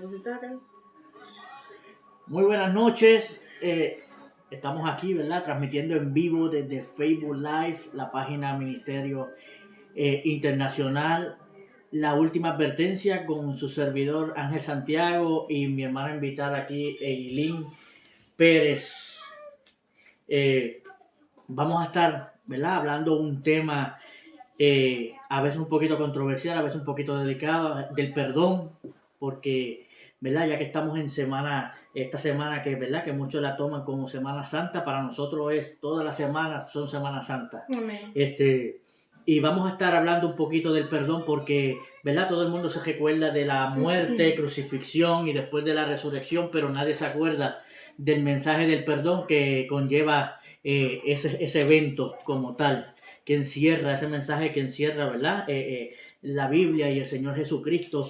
pusiste acá? Muy buenas noches. Estamos aquí, ¿verdad? Transmitiendo en vivo desde Facebook Live, la página Ministerio Internacional. La última advertencia con su servidor Ángel Santiago y mi hermana invitada aquí, Eileen Pérez. Vamos a estar, ¿verdad? Hablando un tema a veces un poquito controversial, a veces un poquito delicado, del perdón, porque, ¿verdad? Ya que estamos en esta semana que, ¿verdad? Que muchos la toman como Semana Santa, para nosotros es todas las semanas son Semana Santa. Amén. Y vamos a estar hablando un poquito del perdón porque, ¿verdad? Todo el mundo se recuerda de la muerte, crucifixión y después de la resurrección, pero nadie se acuerda del mensaje del perdón que conlleva ese evento como tal, que encierra ese mensaje que encierra, ¿verdad? La Biblia y el Señor Jesucristo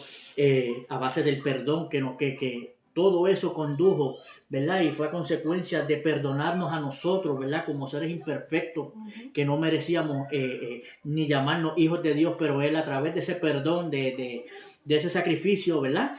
a base del perdón que todo eso condujo, ¿verdad? Y fue a consecuencia de perdonarnos a nosotros, ¿verdad? Como seres imperfectos que no merecíamos ni llamarnos hijos de Dios, pero Él a través de ese perdón, de ese sacrificio, ¿verdad?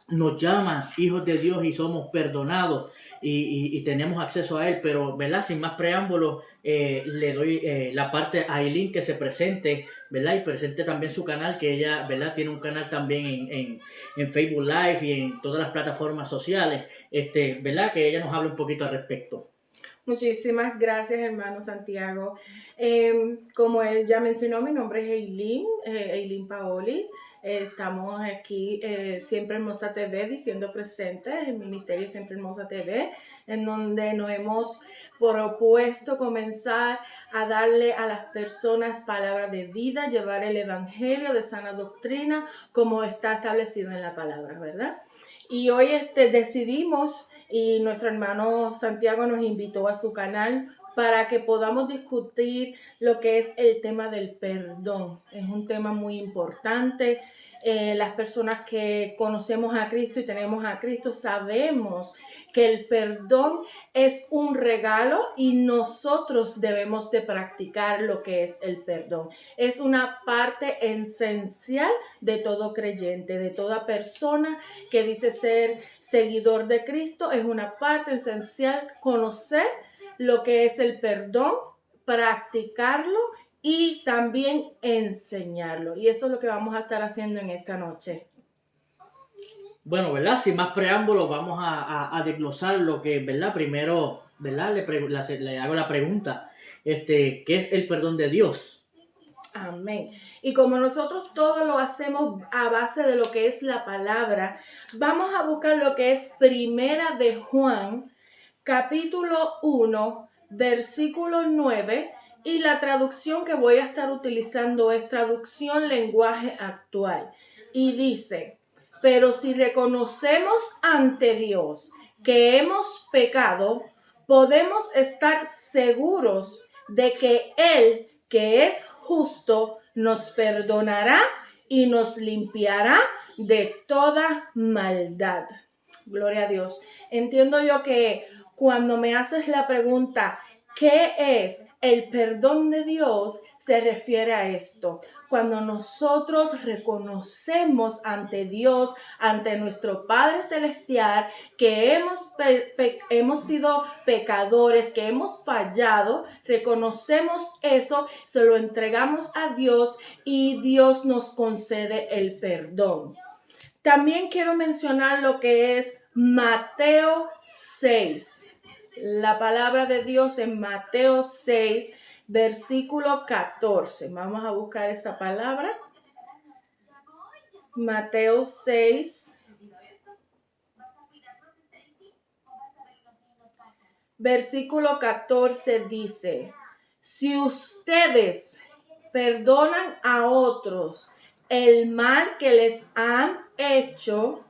Nos llama hijos de Dios y somos perdonados y tenemos acceso a Él, pero, ¿verdad? Sin más preámbulos, le doy la parte a Eileen que se presente, ¿verdad? Y presente también su canal, que ella, ¿verdad? Tiene un canal también en Facebook Live y en todas las plataformas sociales, ¿verdad? Que ella nos hable un poquito al respecto. Muchísimas gracias, hermano Santiago. Como él ya mencionó, mi nombre es Eileen Paoli. Estamos aquí Siempre Hermosa TV, diciendo presente, el Ministerio Siempre Hermosa TV, en donde nos hemos propuesto comenzar a darle a las personas palabra de vida, llevar el evangelio de sana doctrina, como está establecido en la palabra, ¿verdad? Y hoy decidimos, y nuestro hermano Santiago nos invitó a su canal para que podamos discutir lo que es el tema del perdón. Es un tema muy importante. Las personas que conocemos a Cristo y tenemos a Cristo sabemos que el perdón es un regalo y nosotros debemos de practicar lo que es el perdón. Es una parte esencial de todo creyente, de toda persona que dice ser seguidor de Cristo. Es una parte esencial conocer lo que es el perdón, practicarlo y también enseñarlo. Y eso es lo que vamos a estar haciendo en esta noche. Bueno, ¿verdad? Sin más preámbulos, vamos a desglosar lo que, ¿verdad? Primero, ¿verdad? Le hago la pregunta, ¿qué es el perdón de Dios? Amén. Y como nosotros todo lo hacemos a base de lo que es la palabra, vamos a buscar lo que es Primera de Juan, capítulo 1, versículo 9, y la traducción que voy a estar utilizando es traducción lenguaje actual. Y dice: pero si reconocemos ante Dios que hemos pecado, podemos estar seguros de que Él, que es justo, nos perdonará y nos limpiará de toda maldad. Gloria a Dios. Entiendo yo que cuando me haces la pregunta, ¿qué es el perdón de Dios? Se refiere a esto. Cuando nosotros reconocemos ante Dios, ante nuestro Padre Celestial, que hemos sido pecadores, que hemos fallado, reconocemos eso, se lo entregamos a Dios y Dios nos concede el perdón. También quiero mencionar lo que es Mateo 6. La palabra de Dios en Mateo 6, versículo 14. Vamos a buscar esa palabra. Mateo 6, versículo 14 dice: si ustedes perdonan a otros el mal que les han hecho,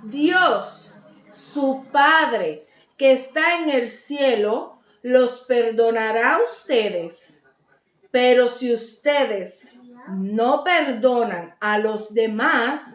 Dios, su Padre, que está en el cielo, los perdonará a ustedes. Pero si ustedes no perdonan a los demás,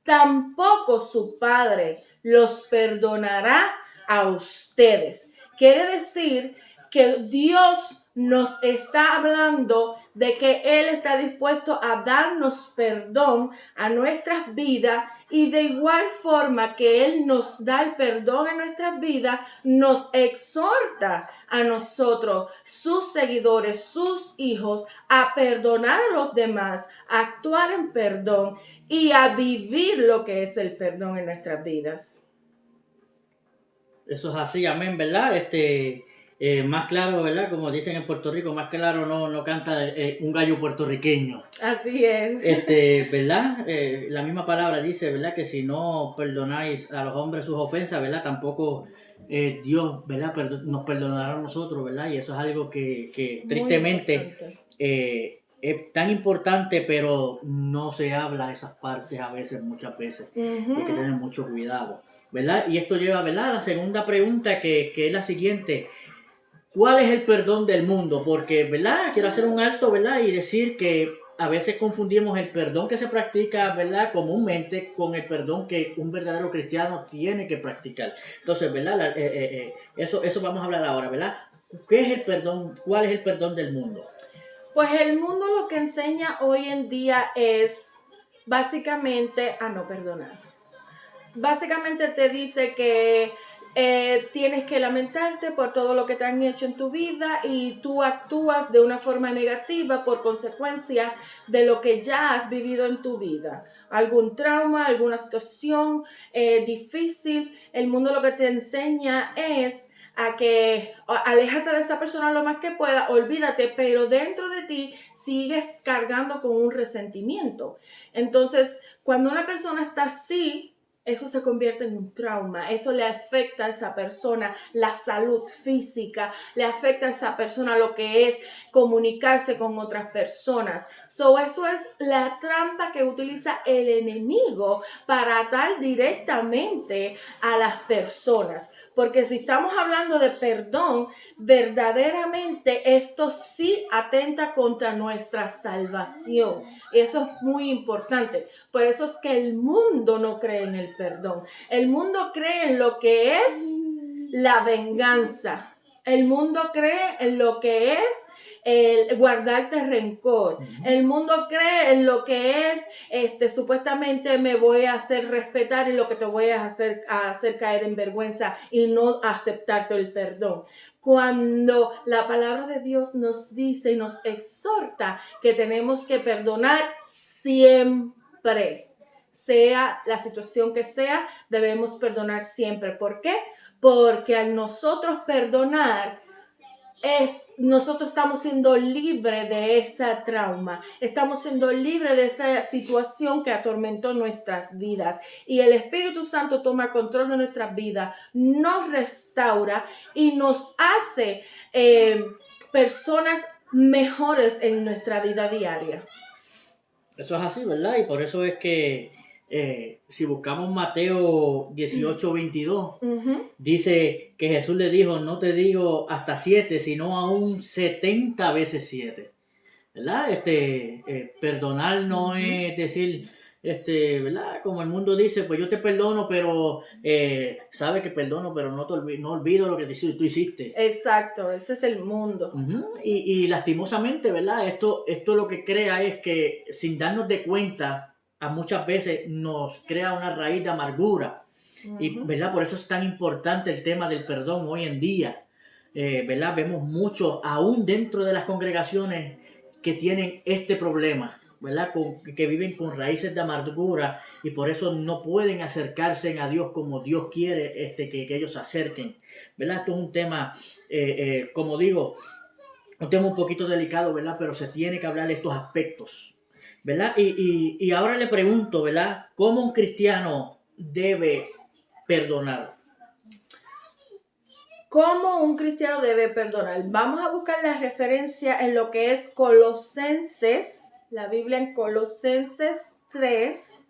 tampoco su Padre los perdonará a ustedes. Quiere decir que Dios nos está hablando de que Él está dispuesto a darnos perdón a nuestras vidas y de igual forma que Él nos da el perdón en nuestras vidas, nos exhorta a nosotros, sus seguidores, sus hijos, a perdonar a los demás, a actuar en perdón y a vivir lo que es el perdón en nuestras vidas. Eso es así, amén, ¿verdad? Más claro, ¿verdad? Como dicen en Puerto Rico, más claro no canta un gallo puertorriqueño. Así es. ¿Verdad? La misma palabra dice, ¿verdad? Que si no perdonáis a los hombres sus ofensas, ¿verdad? Tampoco Dios, ¿verdad? Nos perdonará a nosotros, ¿verdad? Y eso es algo que tristemente es tan importante, pero no se habla de esas partes a veces, muchas veces. Uh-huh. Hay que tener mucho cuidado, ¿verdad? Y esto lleva, ¿verdad?, a la segunda pregunta que es la siguiente. ¿Cuál es el perdón del mundo? Porque, ¿verdad? Quiero hacer un alto, ¿verdad? Y decir que a veces confundimos el perdón que se practica, ¿verdad?, comúnmente con el perdón que un verdadero cristiano tiene que practicar. Entonces, ¿verdad? Eso vamos a hablar ahora, ¿verdad? ¿Qué es el perdón? ¿Cuál es el perdón del mundo? Pues el mundo lo que enseña hoy en día es básicamente a no perdonar. Básicamente te dice que tienes que lamentarte por todo lo que te han hecho en tu vida y tú actúas de una forma negativa por consecuencia de lo que ya has vivido en tu vida. Algún trauma, alguna situación difícil. El mundo lo que te enseña es a que aléjate de esa persona lo más que pueda, olvídate, pero dentro de ti sigues cargando con un resentimiento. Entonces, cuando una persona está así, eso se convierte en un trauma, eso le afecta a esa persona la salud física, le afecta a esa persona lo que es comunicarse con otras personas. Eso es la trampa que utiliza el enemigo para atar directamente a las personas. Porque si estamos hablando de perdón, verdaderamente esto sí atenta contra nuestra salvación. Eso es muy importante. Por eso es que el mundo no cree en el perdón. El mundo cree en lo que es la venganza. El mundo cree en lo que es el guardarte rencor. El mundo cree en lo que es supuestamente me voy a hacer respetar y lo que te voy a hacer caer en vergüenza y no aceptarte el perdón. Cuando la palabra de Dios nos dice y nos exhorta que tenemos que perdonar siempre. Sea la situación que sea, debemos perdonar siempre. ¿Por qué? Porque al nosotros perdonar, nosotros estamos siendo libres de ese trauma, estamos siendo libres de esa situación que atormentó nuestras vidas y el Espíritu Santo toma control de nuestras vidas, nos restaura y nos hace personas mejores en nuestra vida diaria. Eso es así, ¿verdad? Y por eso es que si buscamos Mateo 18:22, dice que Jesús le dijo, no te digo hasta 7, sino aún 70 veces 7. ¿Verdad? Perdonar no es decir, ¿verdad? Como el mundo dice, pues yo te perdono, pero sabe que perdono, pero no olvido lo que tú hiciste. Exacto, ese es el mundo. Y lastimosamente, ¿verdad? Esto lo que crea es que sin darnos de cuenta, a muchas veces nos crea una raíz de amargura. Y, ¿verdad? Por eso es tan importante el tema del perdón hoy en día. ¿Verdad? Vemos mucho, aún dentro de las congregaciones, que tienen este problema, ¿verdad? Que viven con raíces de amargura y por eso no pueden acercarse a Dios como Dios quiere que ellos se acerquen, ¿verdad? Esto es un tema, como digo, un tema un poquito delicado, ¿verdad? Pero se tiene que hablar de estos aspectos, ¿verdad? Y ahora le pregunto, ¿verdad? ¿Cómo un cristiano debe perdonar? ¿Cómo un cristiano debe perdonar? Vamos a buscar la referencia en lo que es Colosenses, la Biblia en Colosenses 3,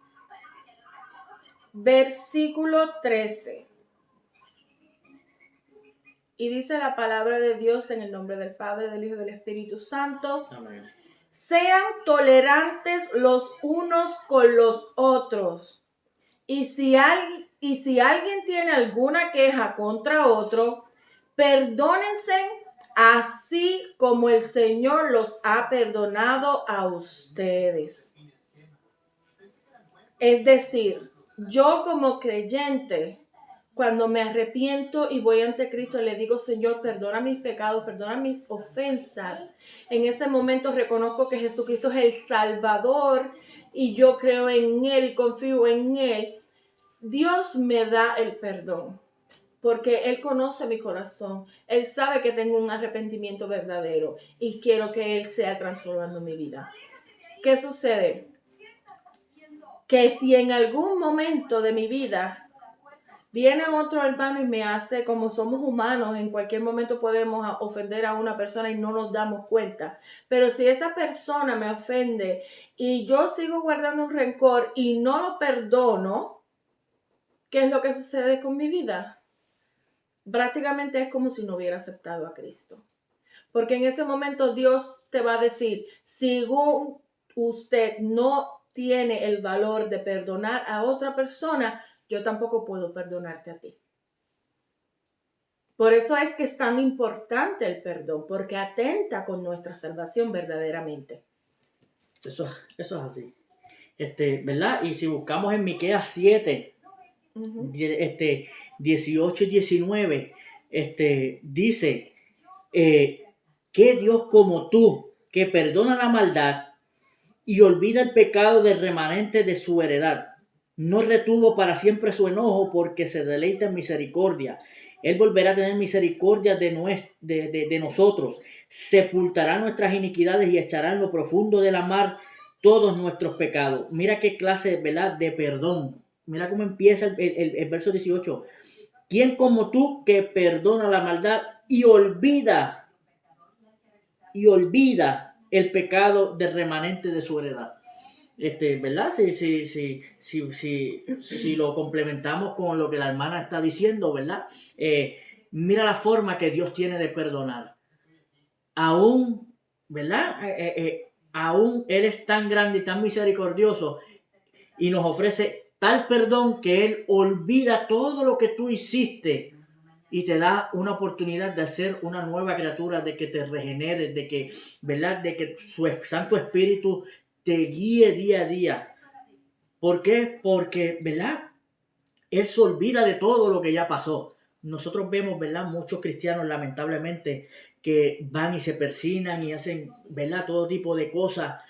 versículo 13. Y dice la palabra de Dios en el nombre del Padre, del Hijo y del Espíritu Santo. Amén. Sean tolerantes los unos con los otros. Y si alguien tiene alguna queja contra otro, perdónense así como el Señor los ha perdonado a ustedes. Es decir, yo como creyente, cuando me arrepiento y voy ante Cristo, le digo, Señor, perdona mis pecados, perdona mis ofensas. En ese momento reconozco que Jesucristo es el Salvador y yo creo en Él y confío en Él. Dios me da el perdón porque Él conoce mi corazón. Él sabe que tengo un arrepentimiento verdadero y quiero que Él sea transformando mi vida. ¿Qué sucede? Que si en algún momento de mi vida viene otro hermano y me hace, como somos humanos, en cualquier momento podemos ofender a una persona y no nos damos cuenta. Pero si esa persona me ofende y yo sigo guardando un rencor y no lo perdono, ¿qué es lo que sucede con mi vida? Prácticamente es como si no hubiera aceptado a Cristo. Porque en ese momento Dios te va a decir, si usted no tiene el valor de perdonar a otra persona, yo tampoco puedo perdonarte a ti. Por eso es que es tan importante el perdón, porque atenta con nuestra salvación verdaderamente. Eso es así. ¿Verdad? Y si buscamos en Miqueas 7, 18 y 19, dice, que Dios como tú, que perdona la maldad y olvida el pecado del remanente de su heredad, no retuvo para siempre su enojo porque se deleita en misericordia. Él volverá a tener misericordia de nosotros, sepultará nuestras iniquidades y echará en lo profundo de la mar todos nuestros pecados. Mira qué clase, ¿verdad?, de perdón. Mira cómo empieza el verso 18. ¿Quién como tú que perdona la maldad y olvida el pecado del remanente de su heredad? ¿Verdad? Si lo complementamos con lo que la hermana está diciendo, ¿verdad? Mira la forma que Dios tiene de perdonar. Aún, ¿verdad? Aún Él es tan grande y tan misericordioso y nos ofrece tal perdón que Él olvida todo lo que tú hiciste y te da una oportunidad de ser una nueva criatura, de que te regeneres, de que, ¿verdad?, de que su Santo Espíritu te guíe día a día. ¿Por qué? Porque, ¿verdad?, Él se olvida de todo lo que ya pasó. Nosotros vemos, ¿verdad?, muchos cristianos, lamentablemente, que van y se persignan y hacen, ¿verdad?, todo tipo de cosas,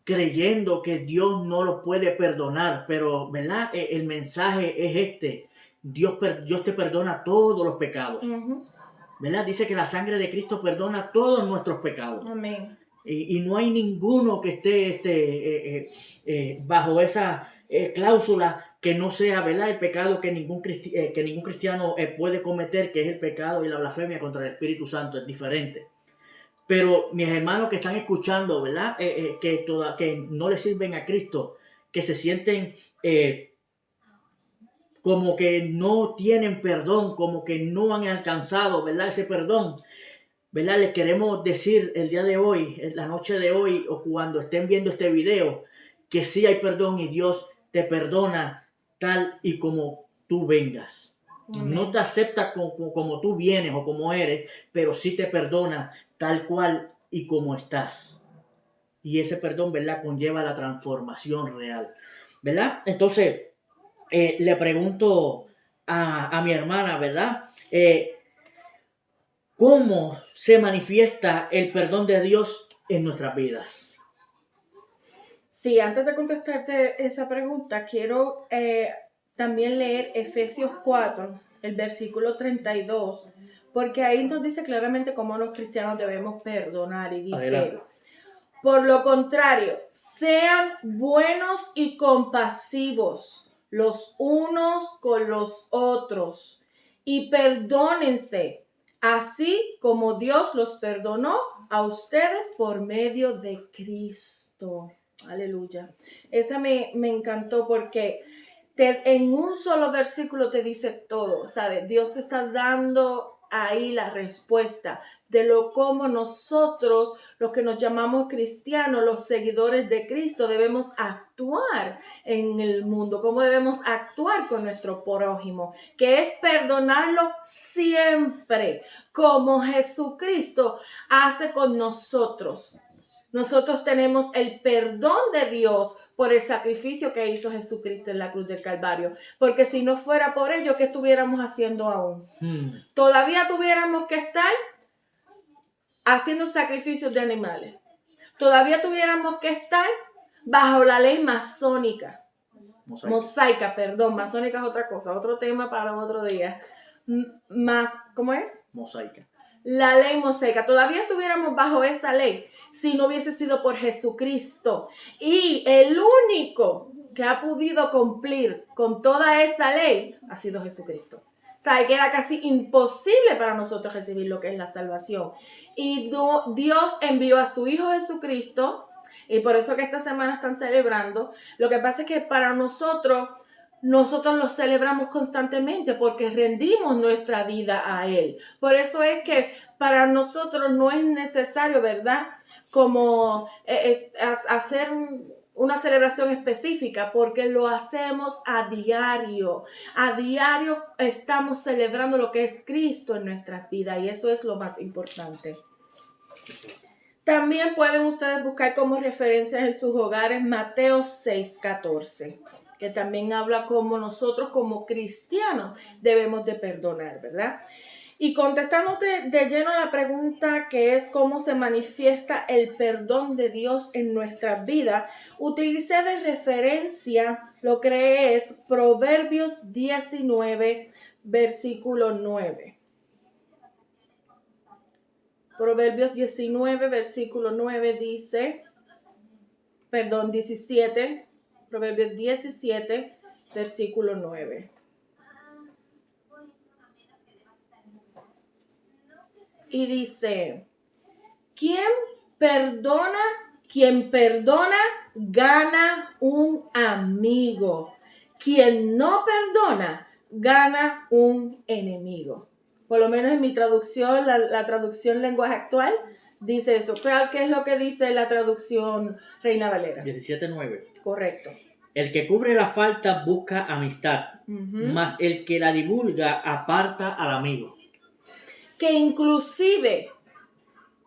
creyendo que Dios no los puede perdonar. Pero, ¿verdad?, el mensaje es Dios te perdona todos los pecados. ¿Verdad? Dice que la sangre de Cristo perdona todos nuestros pecados. Amén. Y no hay ninguno que esté bajo esa cláusula que no sea, ¿verdad?, el pecado que ningún cristiano puede cometer, que es el pecado y la blasfemia contra el Espíritu Santo. Es diferente. Pero mis hermanos que están escuchando, ¿verdad?, que no le sirven a Cristo, que se sienten como que no tienen perdón, como que no han alcanzado, ¿verdad?, ese perdón, ¿verdad? Les queremos decir el día de hoy, la noche de hoy, o cuando estén viendo este video, que sí hay perdón y Dios te perdona tal y como tú vengas. Amén. No te acepta como tú vienes o como eres, pero sí te perdona tal cual y como estás. Y ese perdón, ¿verdad?, conlleva la transformación real, ¿verdad? Entonces, le pregunto a mi hermana, ¿verdad?, ¿cómo se manifiesta el perdón de Dios en nuestras vidas? Sí, antes de contestarte esa pregunta, quiero también leer Efesios 4, el versículo 32, porque ahí nos dice claramente cómo los cristianos debemos perdonar y dice, adelante. Por lo contrario, sean buenos y compasivos los unos con los otros y perdónense, así como Dios los perdonó a ustedes por medio de Cristo. Aleluya. Esa me encantó porque en un solo versículo te dice todo, ¿sabes? Dios te está dando ahí la respuesta de cómo nosotros, los que nos llamamos cristianos, los seguidores de Cristo, debemos actuar en el mundo, cómo debemos actuar con nuestro prójimo, que es perdonarlo siempre, como Jesucristo hace con nosotros. Nosotros tenemos el perdón de Dios por el sacrificio que hizo Jesucristo en la cruz del Calvario. Porque si no fuera por ello, ¿qué estuviéramos haciendo aún? Todavía tuviéramos que estar haciendo sacrificios de animales. Todavía tuviéramos que estar bajo la ley masónica. Mosaica, perdón. Masónica es otra cosa, otro tema para otro día. ¿Cómo es? Mosaica. La ley mosaica. Todavía estuviéramos bajo esa ley si no hubiese sido por Jesucristo. Y el único que ha podido cumplir con toda esa ley ha sido Jesucristo. Sabe que era casi imposible para nosotros recibir lo que es la salvación. Y Dios envió a su Hijo Jesucristo, y por eso que esta semana están celebrando. Lo que pasa es que para nosotros lo celebramos constantemente porque rendimos nuestra vida a Él. Por eso es que para nosotros no es necesario, ¿verdad?, como hacer una celebración específica, porque lo hacemos a diario. A diario estamos celebrando lo que es Cristo en nuestras vidas, y eso es lo más importante. También pueden ustedes buscar como referencias en sus hogares Mateo 6:14. Que también habla como nosotros como cristianos debemos de perdonar, ¿verdad? Y contestándote de lleno a la pregunta que es cómo se manifiesta el perdón de Dios en nuestras vidas, utilicé de referencia lo que es Proverbios 19, versículo 9. Proverbios 19, versículo 9 dice, 17, Proverbios 17, versículo 9. Y dice, quien perdona, gana un amigo. Quien no perdona, gana un enemigo. Por lo menos en mi traducción, la traducción lenguaje actual, dice eso. ¿Qué es lo que dice la traducción Reina Valera? 17:9. Correcto. El que cubre la falta busca amistad, mas el que la divulga aparta al amigo. Que inclusive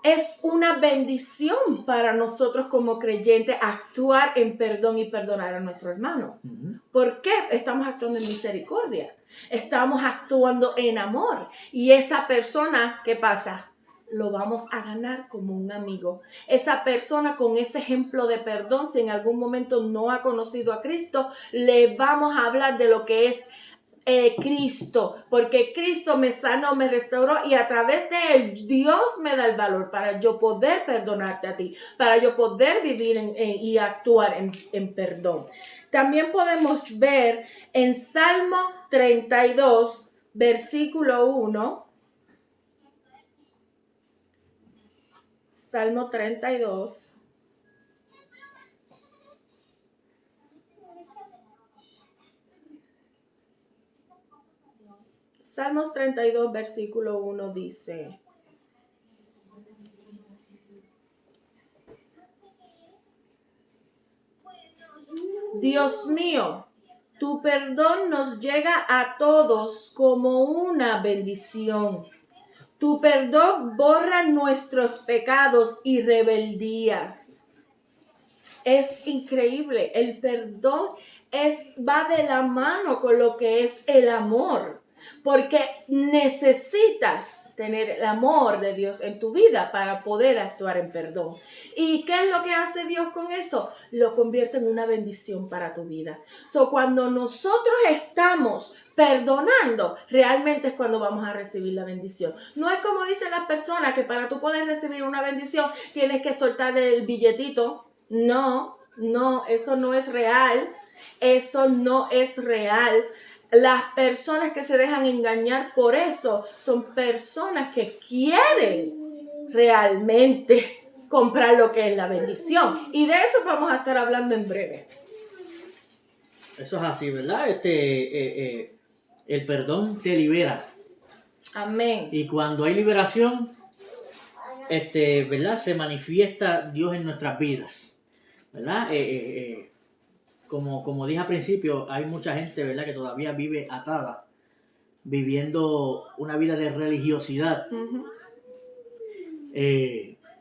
es una bendición para nosotros como creyentes actuar en perdón y perdonar a nuestro hermano. ¿Por qué? Estamos actuando en misericordia. Estamos actuando en amor. Y esa persona, ¿qué pasa? Lo vamos a ganar como un amigo. Esa persona con ese ejemplo de perdón, si en algún momento no ha conocido a Cristo, le vamos a hablar de lo que es Cristo, porque Cristo me sanó, me restauró, y a través de Él Dios me da el valor para yo poder perdonarte a ti, para yo poder vivir y actuar en perdón. También podemos ver en Salmo 32, versículo 1. Salmo 32. Salmos 32, versículo 1 dice, Dios mío, tu perdón nos llega a todos como una bendición. Tu perdón borra nuestros pecados y rebeldías. Es increíble, el perdón va de la mano con lo que es el amor. Porque necesitas tener el amor de Dios en tu vida para poder actuar en perdón. ¿Y qué es lo que hace Dios con eso? Lo convierte en una bendición para tu vida. Cuando nosotros estamos perdonando, realmente es cuando vamos a recibir la bendición. No es como dicen las personas que para tú poder recibir una bendición tienes que soltar el billetito. No, eso no es real. Eso no es real. Las personas que se dejan engañar por eso son personas que quieren realmente comprar lo que es la bendición. Y de eso vamos a estar hablando en breve. Eso es así, ¿verdad? El perdón te libera. Amén. Y cuando hay liberación, ¿verdad? Se manifiesta Dios en nuestras vidas, ¿verdad? Como dije al principio, hay mucha gente, ¿verdad?, que todavía vive atada, viviendo una vida de religiosidad, Ujú.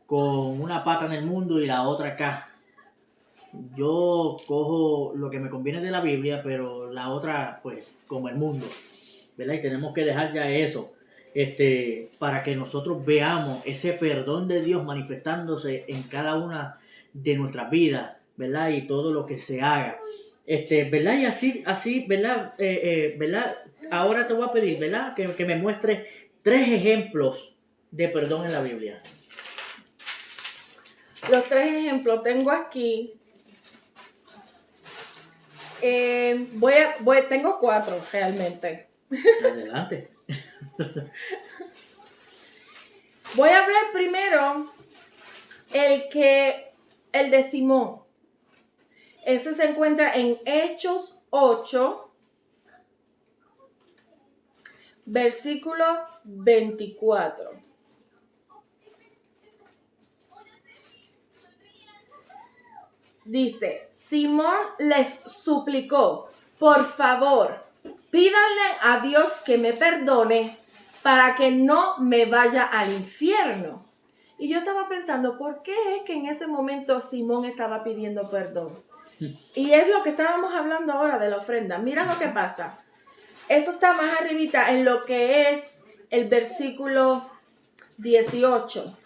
con una pata en el mundo y la otra acá. Yo cojo lo que me conviene de la Biblia, pero la otra, pues, como el mundo, ¿verdad? Y tenemos que dejar ya eso, para que nosotros veamos ese perdón de Dios manifestándose en cada una de nuestras vidas, ¿verdad? Y todo lo que se haga, ¿verdad? Y así, ¿verdad? ¿Verdad? Ahora te voy a pedir, ¿verdad?, que me muestres 3 ejemplos de perdón en la Biblia. Los 3 ejemplos tengo aquí. Tengo 4 realmente. Adelante. Voy a hablar primero el de Simón. Ese se encuentra en Hechos 8, versículo 24. Dice, Simón les suplicó, por favor, pídanle a Dios que me perdone para que no me vaya al infierno. Y yo estaba pensando, ¿por qué es que en ese momento Simón estaba pidiendo perdón? Y es lo que estábamos hablando ahora de la ofrenda. Mira lo que pasa. Eso está más arribita en lo que es el versículo 18.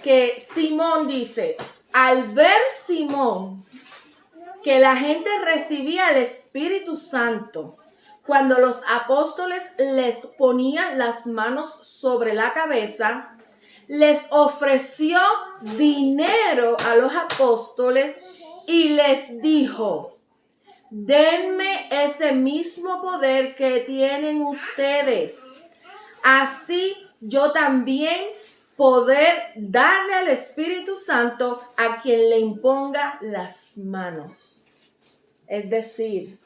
Que Simón dice, al ver Simón que la gente recibía el Espíritu Santo cuando los apóstoles les ponían las manos sobre la cabeza, les ofreció dinero a los apóstoles y les dijo, denme ese mismo poder que tienen ustedes. Así yo también poder darle al Espíritu Santo a quien le imponga las manos. Es decir,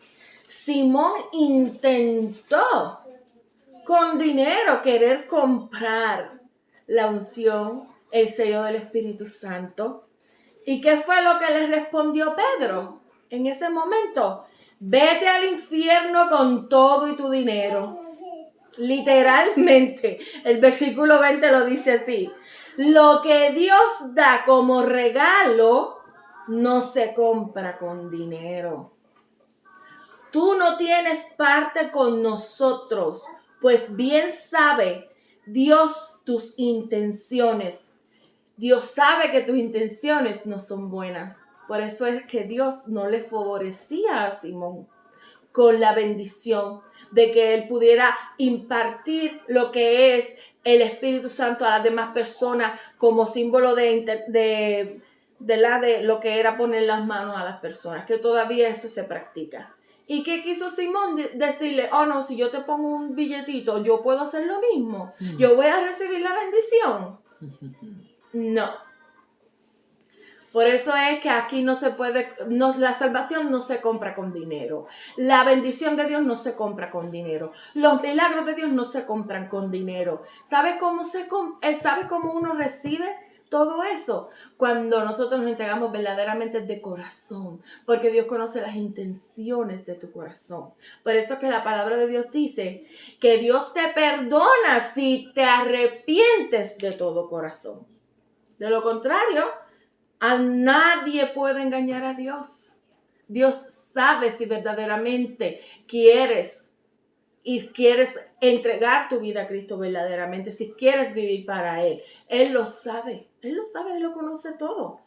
Simón intentó con dinero querer comprar la unción, el sello del Espíritu Santo. ¿Y qué fue lo que le respondió Pedro en ese momento? Vete al infierno con todo y tu dinero. Literalmente, el versículo 20 lo dice así. Lo que Dios da como regalo no se compra con dinero. Tú no tienes parte con nosotros, pues bien sabe Dios tus intenciones. Dios sabe que tus intenciones no son buenas. Por eso es que Dios no le favorecía a Simón con la bendición de que él pudiera impartir lo que es el Espíritu Santo a las demás personas como símbolo de lo que era poner las manos a las personas, que todavía eso se practica. ¿Y qué quiso Simón? Decirle, oh no, si yo te pongo un billetito, yo puedo hacer lo mismo, yo voy a recibir la bendición. No. Por eso es que aquí no se puede, la salvación no se compra con dinero. La bendición de Dios no se compra con dinero. Los milagros de Dios no se compran con dinero. ¿Sabe cómo uno recibe todo eso? Cuando nosotros nos entregamos verdaderamente de corazón. Porque Dios conoce las intenciones de tu corazón. Por eso es que la palabra de Dios dice que Dios te perdona si te arrepientes de todo corazón. De lo contrario, a nadie puede engañar a Dios. Dios sabe si verdaderamente quieres entregar tu vida a Cristo verdaderamente, si quieres vivir para Él. Él lo sabe, Él lo conoce todo.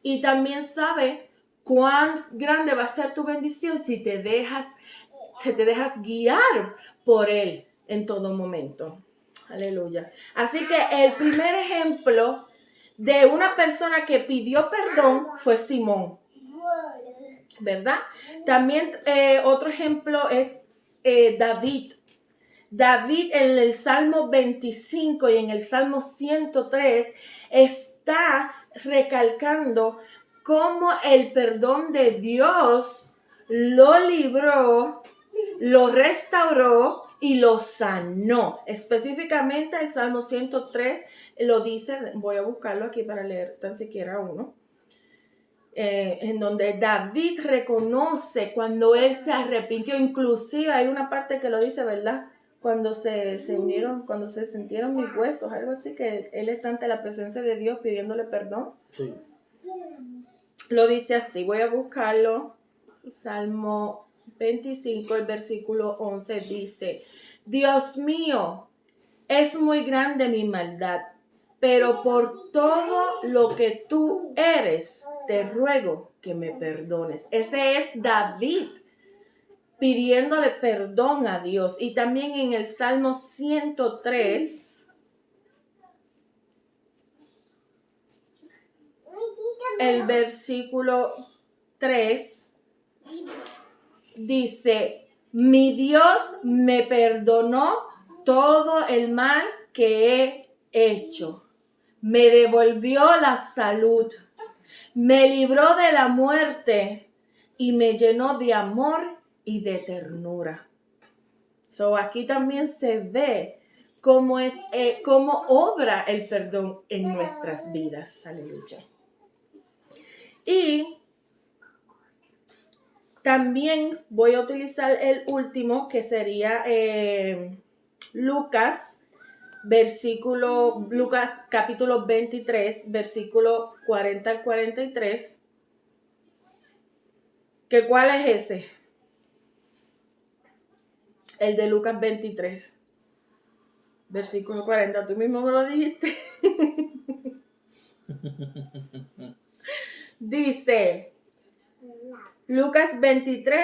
Y también sabe cuán grande va a ser tu bendición si te dejas guiar por Él en todo momento. Aleluya. Así que el primer ejemplo de una persona que pidió perdón fue Simón, ¿verdad? También otro ejemplo es David. David en el Salmo 25 y en el Salmo 103 está recalcando cómo el perdón de Dios lo libró, lo restauró y lo sanó. Específicamente el Salmo 103 lo dice, voy a buscarlo aquí para leer tan siquiera uno, en donde David reconoce cuando él se arrepintió. Inclusive hay una parte que lo dice, ¿verdad? Cuando se unieron, cuando se sintieron mis huesos, algo así, que él está ante la presencia de Dios pidiéndole perdón. Sí. Lo dice así, voy a buscarlo. Salmo 25, el versículo 11 dice: Dios mío, es muy grande mi maldad, pero por todo lo que tú eres, te ruego que me perdones. Ese es David pidiéndole perdón a Dios. Y también en el Salmo 103, el versículo 3, dice: mi Dios me perdonó todo el mal que he hecho. Me devolvió la salud. Me libró de la muerte y me llenó de amor y de ternura. So, aquí también se ve cómo obra el perdón en nuestras vidas. Aleluya. Y también voy a utilizar el último, que sería Lucas capítulo 23, versículo 40 al 43. ¿Que cuál es ese? El de Lucas 23, versículo 40. Tú mismo me lo dijiste. Dice Lucas 23,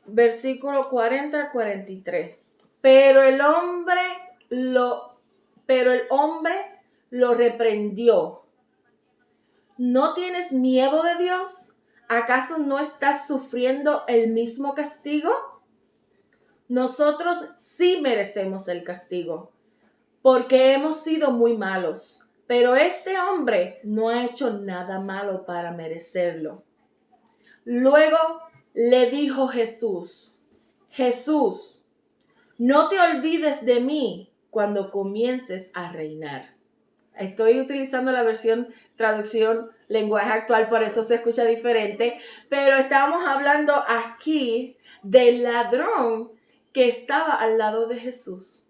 versículo 40 al 43. Pero el hombre lo reprendió. ¿No tienes miedo de Dios? ¿Acaso no estás sufriendo el mismo castigo? Nosotros sí merecemos el castigo, porque hemos sido muy malos. Pero este hombre no ha hecho nada malo para merecerlo. Luego le dijo Jesús: Jesús, no te olvides de mí cuando comiences a reinar. Estoy utilizando la traducción lenguaje actual, por eso se escucha diferente, pero estamos hablando aquí del ladrón que estaba al lado de Jesús.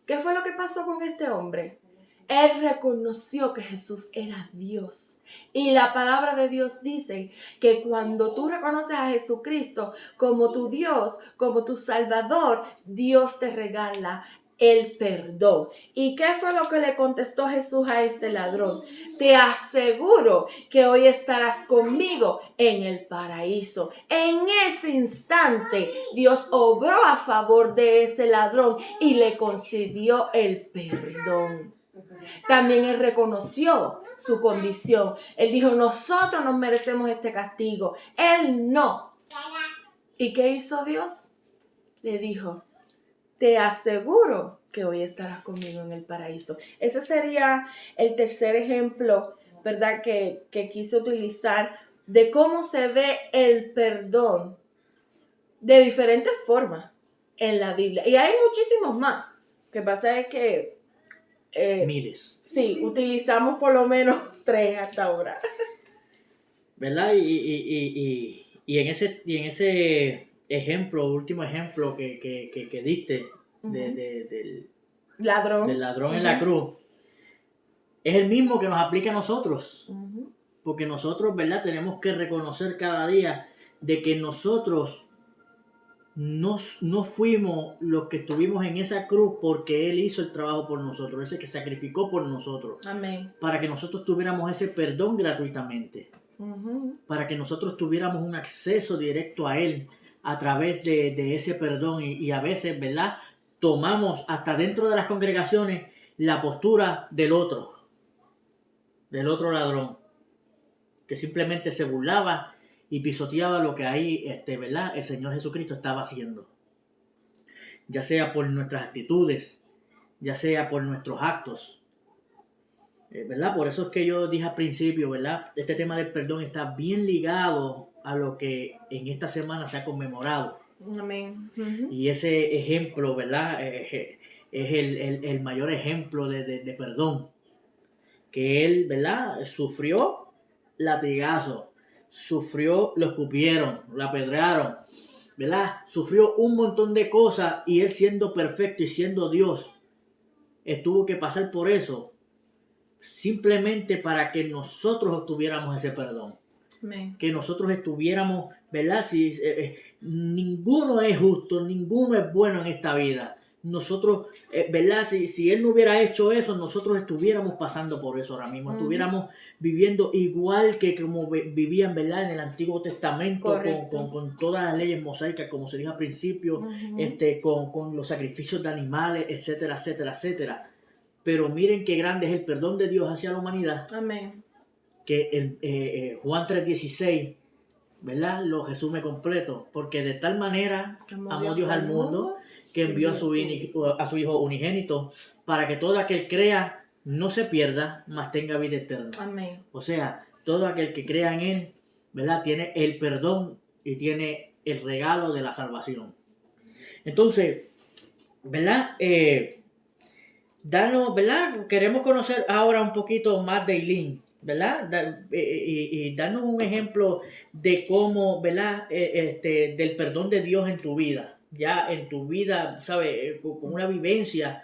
¿Qué fue lo que pasó con este hombre? Él reconoció que Jesús era Dios. Y la palabra de Dios dice que cuando tú reconoces a Jesucristo como tu Dios, como tu Salvador, Dios te regala el perdón. ¿Y qué fue lo que le contestó Jesús a este ladrón? Te aseguro que hoy estarás conmigo en el paraíso. En ese instante, Dios obró a favor de ese ladrón y le concedió el perdón. También él reconoció su condición. Él dijo: nosotros nos merecemos este castigo, él no. ¿Y qué hizo Dios? Le dijo: te aseguro que hoy estarás conmigo en el paraíso. Ese sería el tercer ejemplo, ¿verdad?, que quise utilizar de cómo se ve el perdón de diferentes formas en la Biblia. Y hay muchísimos más. Lo que pasa es que miles. Sí, utilizamos por lo menos 3 hasta ahora. ¿Verdad? Y en ese ejemplo, último ejemplo que diste del ladrón en la cruz, es el mismo que nos aplica a nosotros. Porque nosotros, ¿verdad?, tenemos que reconocer cada día de que nosotros no fuimos los que estuvimos en esa cruz porque Él hizo el trabajo por nosotros, ese que sacrificó por nosotros. Amén. Para que nosotros tuviéramos ese perdón gratuitamente. Para que nosotros tuviéramos un acceso directo a Él a través de ese perdón. Y a veces, ¿verdad?, tomamos hasta dentro de las congregaciones la postura del otro ladrón, que simplemente se burlaba y pisoteaba lo que ahí, ¿verdad?, el Señor Jesucristo estaba haciendo. Ya sea por nuestras actitudes, ya sea por nuestros actos. ¿Verdad? Por eso es que yo dije al principio, ¿verdad?, este tema del perdón está bien ligado a lo que en esta semana se ha conmemorado. Amén. Ujú. Y ese ejemplo, ¿verdad? Es el mayor ejemplo de perdón. Que él, ¿verdad? Sufrió latigazo, sufrió, lo escupieron, lo apedrearon, ¿verdad? Sufrió un montón de cosas y él siendo perfecto y siendo Dios, tuvo que pasar por eso simplemente para que nosotros obtuviéramos ese perdón. Amén. Que nosotros estuviéramos, ¿verdad? Si, ninguno es justo, ninguno es bueno en esta vida. Nosotros, ¿verdad? Si Él no hubiera hecho eso, nosotros estuviéramos pasando por eso ahora mismo. Estuviéramos viviendo igual que como vivían, ¿verdad? En el Antiguo Testamento, con todas las leyes mosaicas, como se dijo al principio, con los sacrificios de animales, etcétera, etcétera, etcétera. Pero miren qué grande es el perdón de Dios hacia la humanidad. Amén. Que Juan 3:16, ¿verdad? Lo resume completo, porque de tal manera amó Dios al mundo que envió a su Hijo unigénito para que todo aquel crea no se pierda, mas tenga vida eterna. Amén. O sea, todo aquel que crea en Él, ¿verdad? Tiene el perdón y tiene el regalo de la salvación. Entonces, ¿verdad? ¿Verdad? Queremos conocer ahora un poquito más de Eileen, ¿verdad? Y darnos un ejemplo de cómo, ¿verdad? Del perdón de Dios en tu vida, ya en tu vida, ¿sabes? Con una vivencia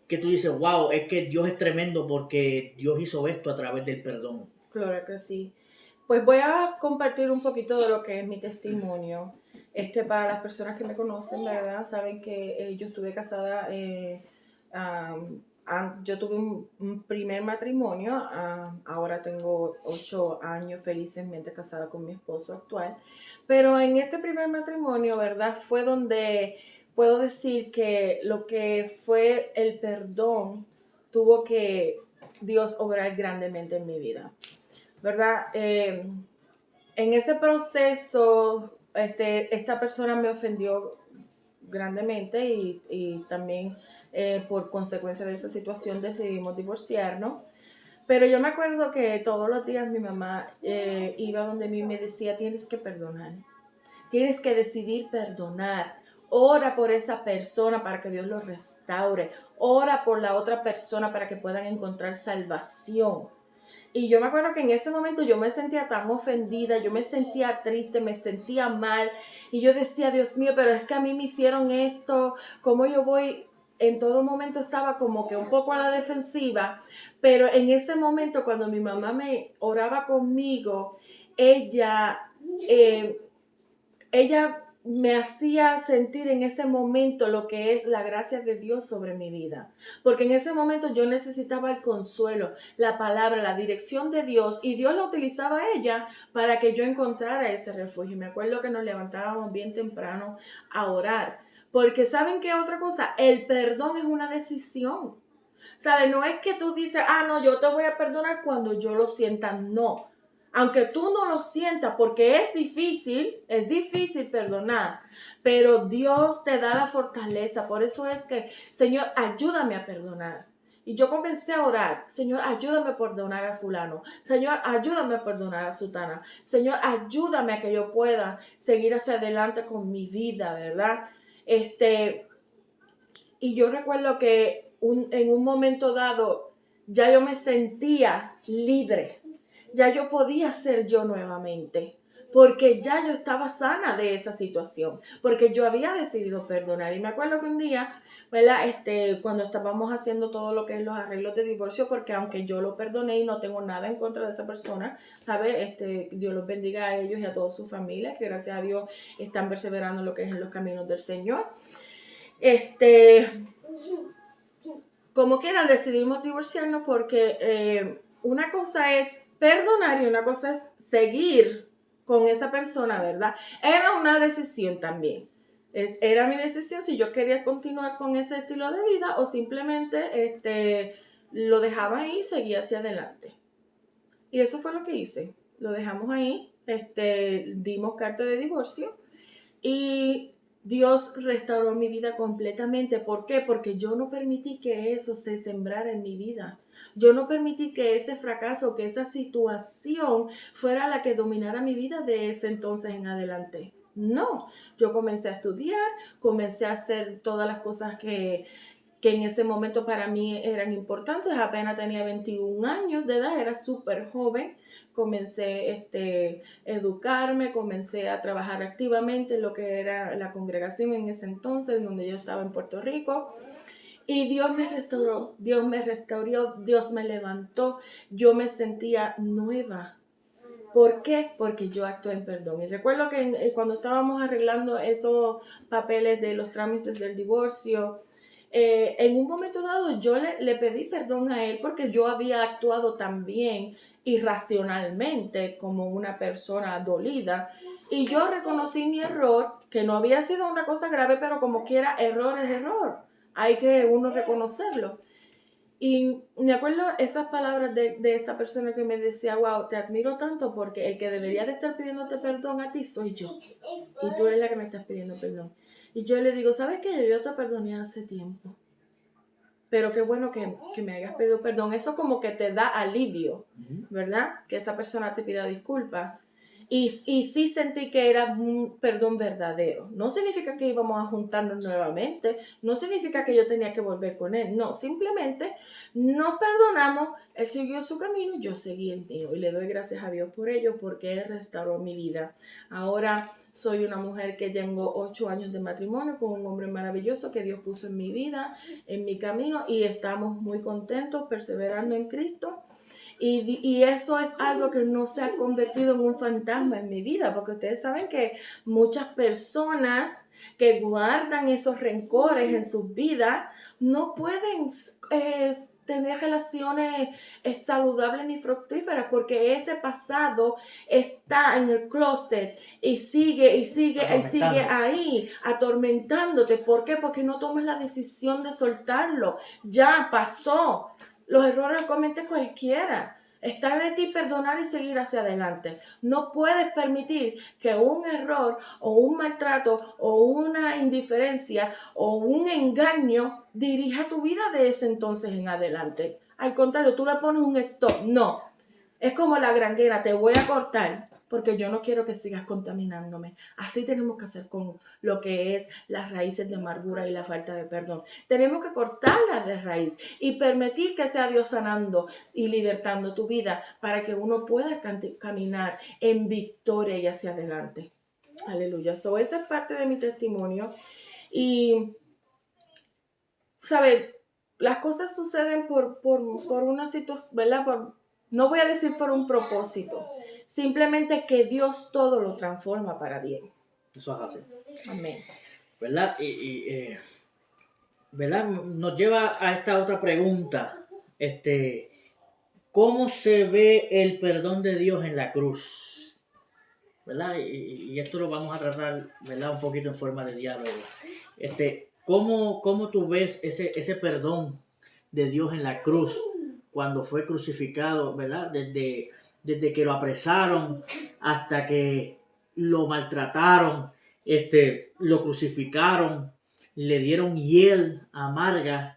que tú dices, wow, es que Dios es tremendo porque Dios hizo esto a través del perdón. Claro que sí. Pues voy a compartir un poquito de lo que es mi testimonio. Para las personas que me conocen, ¿verdad? Saben que yo estuve casada, yo tuve un primer matrimonio, ahora tengo 8 años felizmente casada con mi esposo actual, pero en este primer matrimonio, ¿verdad? Fue donde puedo decir que lo que fue el perdón tuvo que Dios obrar grandemente en mi vida, ¿verdad? En ese proceso, esta persona me ofendió grandemente y también por consecuencia de esa situación decidimos divorciarnos. Pero yo me acuerdo que todos los días mi mamá iba donde mí y me decía, tienes que perdonar, tienes que decidir perdonar. Ora por esa persona para que Dios lo restaure. Ora por la otra persona para que puedan encontrar salvación. Y yo me acuerdo que en ese momento yo me sentía tan ofendida, yo me sentía triste, me sentía mal. Y yo decía, Dios mío, pero es que a mí me hicieron esto, ¿cómo yo voy? En todo momento estaba como que un poco a la defensiva. Pero en ese momento cuando mi mamá me oraba conmigo, ella, ella me hacía sentir en ese momento lo que es la gracia de Dios sobre mi vida. Porque en ese momento yo necesitaba el consuelo, la palabra, la dirección de Dios. Y Dios la utilizaba a ella para que yo encontrara ese refugio. Me acuerdo que nos levantábamos bien temprano a orar. Porque ¿saben qué otra cosa? El perdón es una decisión. ¿Sabes? No es que tú dices, no, yo te voy a perdonar cuando yo lo sienta. No. Aunque tú no lo sientas, porque es difícil perdonar, pero Dios te da la fortaleza. Por eso es que, Señor, ayúdame a perdonar. Y yo comencé a orar, Señor, ayúdame a perdonar a fulano. Señor, ayúdame a perdonar a sutana. Señor, ayúdame a que yo pueda seguir hacia adelante con mi vida, ¿verdad? Y yo recuerdo que en un momento dado ya yo me sentía libre. Ya yo podía ser yo nuevamente, porque ya yo estaba sana de esa situación, porque yo había decidido perdonar. Y me acuerdo que un día, ¿verdad? Cuando estábamos haciendo todo lo que es los arreglos de divorcio, porque aunque yo lo perdoné y no tengo nada en contra de esa persona, ¿sabes? Dios los bendiga a ellos y a toda su familia, que gracias a Dios están perseverando en lo que es en los caminos del Señor. Como quieran, decidimos divorciarnos porque una cosa es perdonar y una cosa es seguir con esa persona, ¿verdad? Era una decisión también. Era mi decisión si yo quería continuar con ese estilo de vida o simplemente lo dejaba ahí y seguía hacia adelante. Y eso fue lo que hice. Lo dejamos ahí, dimos carta de divorcio y Dios restauró mi vida completamente. ¿Por qué? Porque yo no permití que eso se sembrara en mi vida. Yo no permití que ese fracaso, que esa situación fuera la que dominara mi vida de ese entonces en adelante. No, yo comencé a estudiar, comencé a hacer todas las cosas que en ese momento para mí eran importantes. Apenas tenía 21 años de edad, era súper joven. Comencé a educarme, comencé a trabajar activamente en lo que era la congregación en ese entonces, donde yo estaba en Puerto Rico. Y Dios me restauró, Dios me levantó, yo me sentía nueva. ¿Por qué? Porque yo actué en perdón. Y recuerdo que cuando estábamos arreglando esos papeles de los trámites del divorcio, en un momento dado yo le pedí perdón a él porque yo había actuado también irracionalmente como una persona dolida. Y yo reconocí mi error, que no había sido una cosa grave, pero como quiera, error es error. Hay que uno reconocerlo. Y me acuerdo esas palabras de esta persona que me decía, wow, te admiro tanto porque el que debería de estar pidiéndote perdón a ti soy yo. Y tú eres la que me estás pidiendo perdón. Y yo le digo, ¿sabes qué? Yo te perdoné hace tiempo. Pero qué bueno que me hayas pedido perdón. Eso como que te da alivio, ¿verdad? Que esa persona te pida disculpas. Y sí sentí que era un perdón verdadero. No significa que íbamos a juntarnos nuevamente. No significa que yo tenía que volver con él. No, simplemente nos perdonamos. Él siguió su camino y yo seguí el mío. Y le doy gracias a Dios por ello porque Él restauró mi vida. Ahora soy una mujer que tengo 8 años de matrimonio con un hombre maravilloso que Dios puso en mi vida, en mi camino, y estamos muy contentos, perseverando en Cristo. Y eso es algo que no se ha convertido en un fantasma en mi vida, porque ustedes saben que muchas personas que guardan esos rencores en sus vidas no pueden tener relaciones saludables ni fructíferas, porque ese pasado está en el closet y sigue ahí, atormentándote. ¿Por qué? Porque no tomas la decisión de soltarlo. Ya pasó. Los errores los comete cualquiera. Está de ti perdonar y seguir hacia adelante. No puedes permitir que un error o un maltrato o una indiferencia o un engaño dirija tu vida de ese entonces en adelante. Al contrario, tú le pones un stop. No. Es como la granguera, te voy a cortar porque yo no quiero que sigas contaminándome. Así tenemos que hacer con lo que es las raíces de amargura y la falta de perdón. Tenemos que cortarlas de raíz y permitir que sea Dios sanando y libertando tu vida para que uno pueda caminar en victoria y hacia adelante. Aleluya. So, esa es parte de mi testimonio. Y, ¿sabes? Las cosas suceden por una situación, ¿verdad? No voy a decir por un propósito, simplemente que Dios todo lo transforma para bien. Eso es así. Amén. ¿Verdad? ¿Verdad? Nos lleva a esta otra pregunta. ¿Cómo se ve el perdón de Dios en la cruz? ¿Verdad? Y esto lo vamos a tratar, ¿verdad? Un poquito en forma de diálogo. ¿Cómo tú ves ese perdón de Dios en la cruz cuando fue crucificado, ¿verdad? Desde que lo apresaron hasta que lo maltrataron, lo crucificaron, le dieron hiel amarga,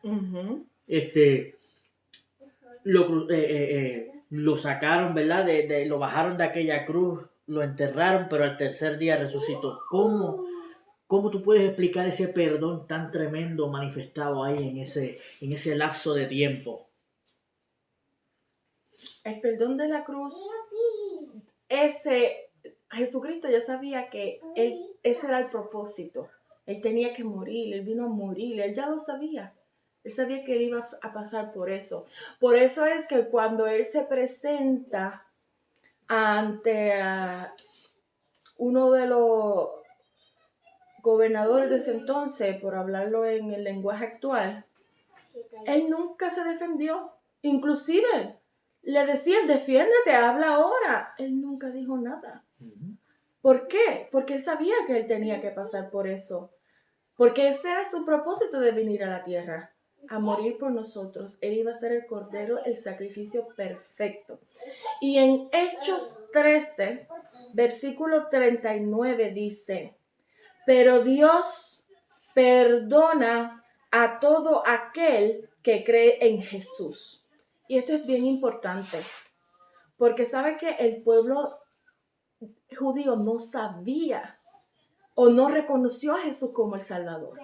lo sacaron, ¿verdad? Lo bajaron de aquella cruz, lo enterraron, pero al tercer día resucitó. ¿Cómo tú puedes explicar ese perdón tan tremendo manifestado ahí en ese lapso de tiempo? El perdón de la cruz, Jesucristo ya sabía que ese era el propósito. Él tenía que morir, Él vino a morir, Él ya lo sabía. Él sabía que Él iba a pasar por eso. Por eso es que cuando Él se presenta ante uno de los gobernadores de ese entonces, por hablarlo en el lenguaje actual, Él nunca se defendió. Inclusive le decían, defiéndete, habla ahora. Él nunca dijo nada. ¿Por qué? Porque Él sabía que Él tenía que pasar por eso. Porque ese era su propósito de venir a la tierra, a morir por nosotros. Él iba a ser el cordero, el sacrificio perfecto. Y en Hechos 13, versículo 39 dice, pero Dios perdona a todo aquel que cree en Jesús. Y esto es bien importante, porque sabe que el pueblo judío no sabía o no reconoció a Jesús como el Salvador.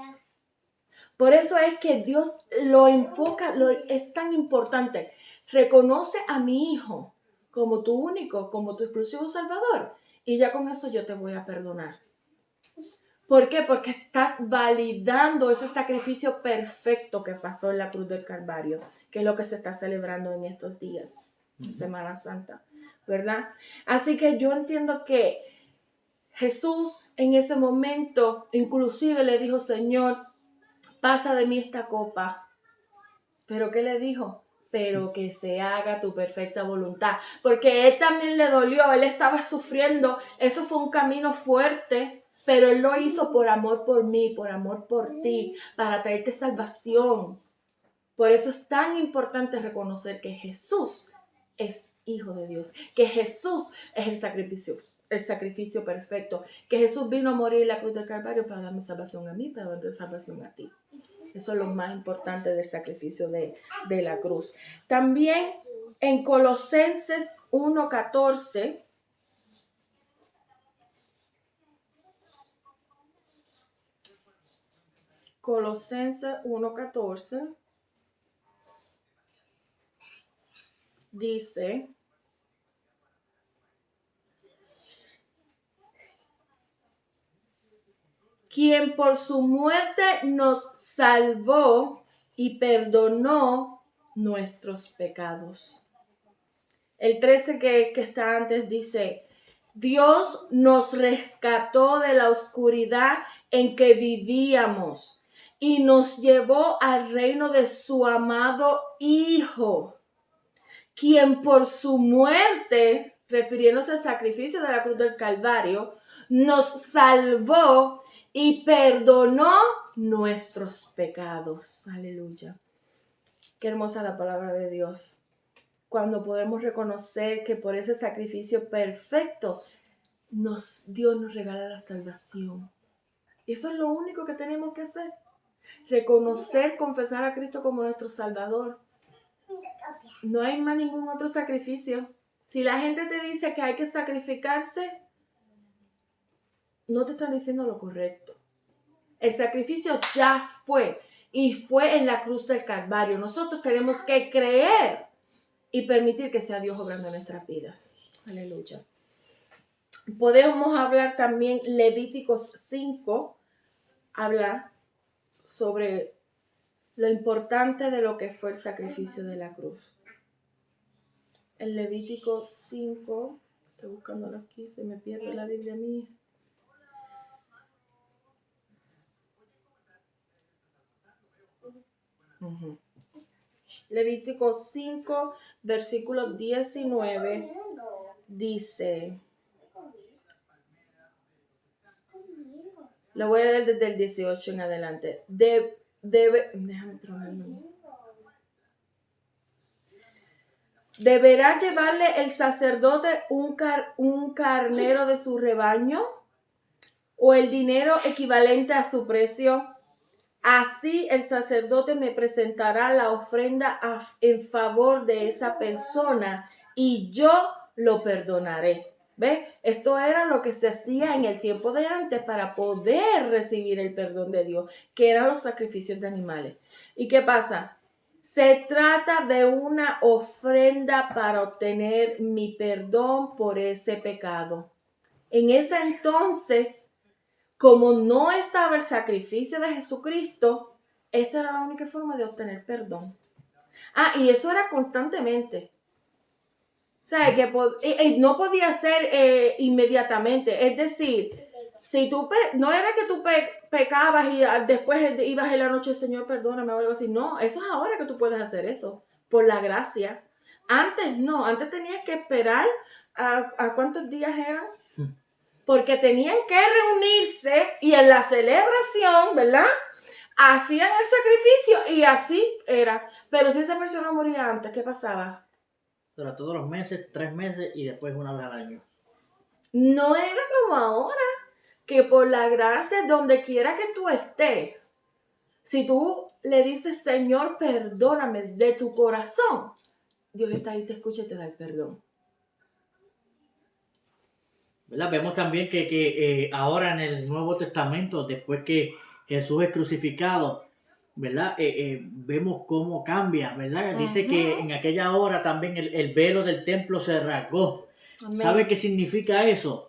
Por eso es que Dios lo enfoca, es tan importante. Reconoce a mi hijo como tu único, como tu exclusivo Salvador. Y ya con eso yo te voy a perdonar. ¿Por qué? Porque estás validando ese sacrificio perfecto que pasó en la cruz del Calvario, que es lo que se está celebrando en estos días, en Semana Santa, ¿verdad? Así que yo entiendo que Jesús en ese momento inclusive le dijo, Señor, pasa de mí esta copa. ¿Pero qué le dijo? Pero que se haga tu perfecta voluntad. Porque él también le dolió, él estaba sufriendo. Eso fue un camino fuerte, pero él lo hizo por amor por mí, por amor por ti, para traerte salvación. Por eso es tan importante reconocer que Jesús es Hijo de Dios, que Jesús es el sacrificio perfecto, que Jesús vino a morir en la cruz del Calvario para darme salvación a mí, para darte salvación a ti. Eso es lo más importante del sacrificio de la cruz. También en Colosenses 1:14, Colosenses 1:14 dice, quien por su muerte nos salvó y perdonó nuestros pecados. El 13 que está antes dice, Dios nos rescató de la oscuridad en que vivíamos y nos llevó al reino de su amado Hijo, quien por su muerte, refiriéndose al sacrificio de la cruz del Calvario, nos salvó y perdonó nuestros pecados. Aleluya. Qué hermosa la palabra de Dios. Cuando podemos reconocer que por ese sacrificio perfecto, Dios nos regala la salvación. Y eso es lo único que tenemos que hacer. Reconocer, confesar a Cristo como nuestro Salvador. No hay más ningún otro sacrificio. Si la gente te dice que hay que sacrificarse, no te están diciendo lo correcto. El sacrificio ya fue y fue en la cruz del Calvario. Nosotros tenemos que creer y permitir que sea Dios obrando en nuestras vidas. Aleluya. Podemos hablar también, Levíticos 5, habla sobre lo importante de lo que fue el sacrificio de la cruz. En Levítico 5, estoy buscándolo aquí, se me pierde la Biblia mía. Levítico 5, versículo 19, dice, lo voy a leer desde el 18 en adelante. ¿Deberá llevarle el sacerdote un carnero de su rebaño o el dinero equivalente a su precio? Así el sacerdote me presentará la ofrenda en favor de esa persona y yo lo perdonaré. ¿Ve? Esto era lo que se hacía en el tiempo de antes para poder recibir el perdón de Dios, que eran los sacrificios de animales. ¿Y qué pasa? Se trata de una ofrenda para obtener mi perdón por ese pecado. En ese entonces, como no estaba el sacrificio de Jesucristo, esta era la única forma de obtener perdón. Y eso era constantemente. O sea, que no podía ser inmediatamente. Es decir, si tú no era que tú pecabas y después ibas en la noche, Señor, perdóname o algo así. No, eso es ahora que tú puedes hacer eso, por la gracia. Antes no, antes tenías que esperar a ¿cuántos días eran? Porque tenían que reunirse y en la celebración, ¿verdad? Hacían el sacrificio y así era. Pero si esa persona moría antes, ¿qué pasaba? Pero todos los meses, 3 meses y después una vez al año. No era como ahora, que por la gracia, donde quiera que tú estés, si tú le dices, Señor, perdóname de tu corazón, Dios está ahí, te escucha y te da el perdón. ¿verdad? Vemos también que ahora en el Nuevo Testamento, después que Jesús es crucificado, ¿verdad? Vemos cómo cambia, ¿verdad? Dice que Ujú. en aquella hora también el velo del templo se rasgó. ¿Sabe Amén. qué significa eso?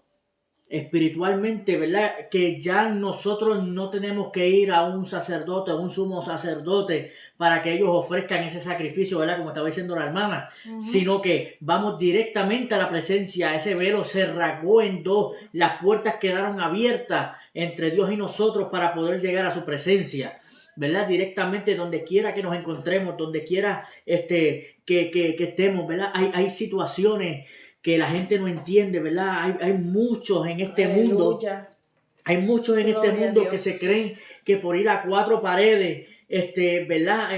Espiritualmente, ¿verdad? Que ya nosotros no tenemos que ir a un sacerdote, a un sumo sacerdote, para que ellos ofrezcan ese sacrificio, ¿verdad? Como estaba diciendo la hermana, Ujú. sino que vamos directamente a la presencia. Ese velo se rasgó en dos, las puertas quedaron abiertas entre Dios y nosotros para poder llegar a su presencia, ¿verdad? Directamente donde quiera que nos encontremos, donde quiera que estemos, ¿verdad? Hay situaciones que la gente no entiende, ¿verdad? Hay muchos en este mundo, Aleluya. hay muchos en este Gloria a mundo que se creen Dios. que por ir a cuatro paredes, ¿verdad?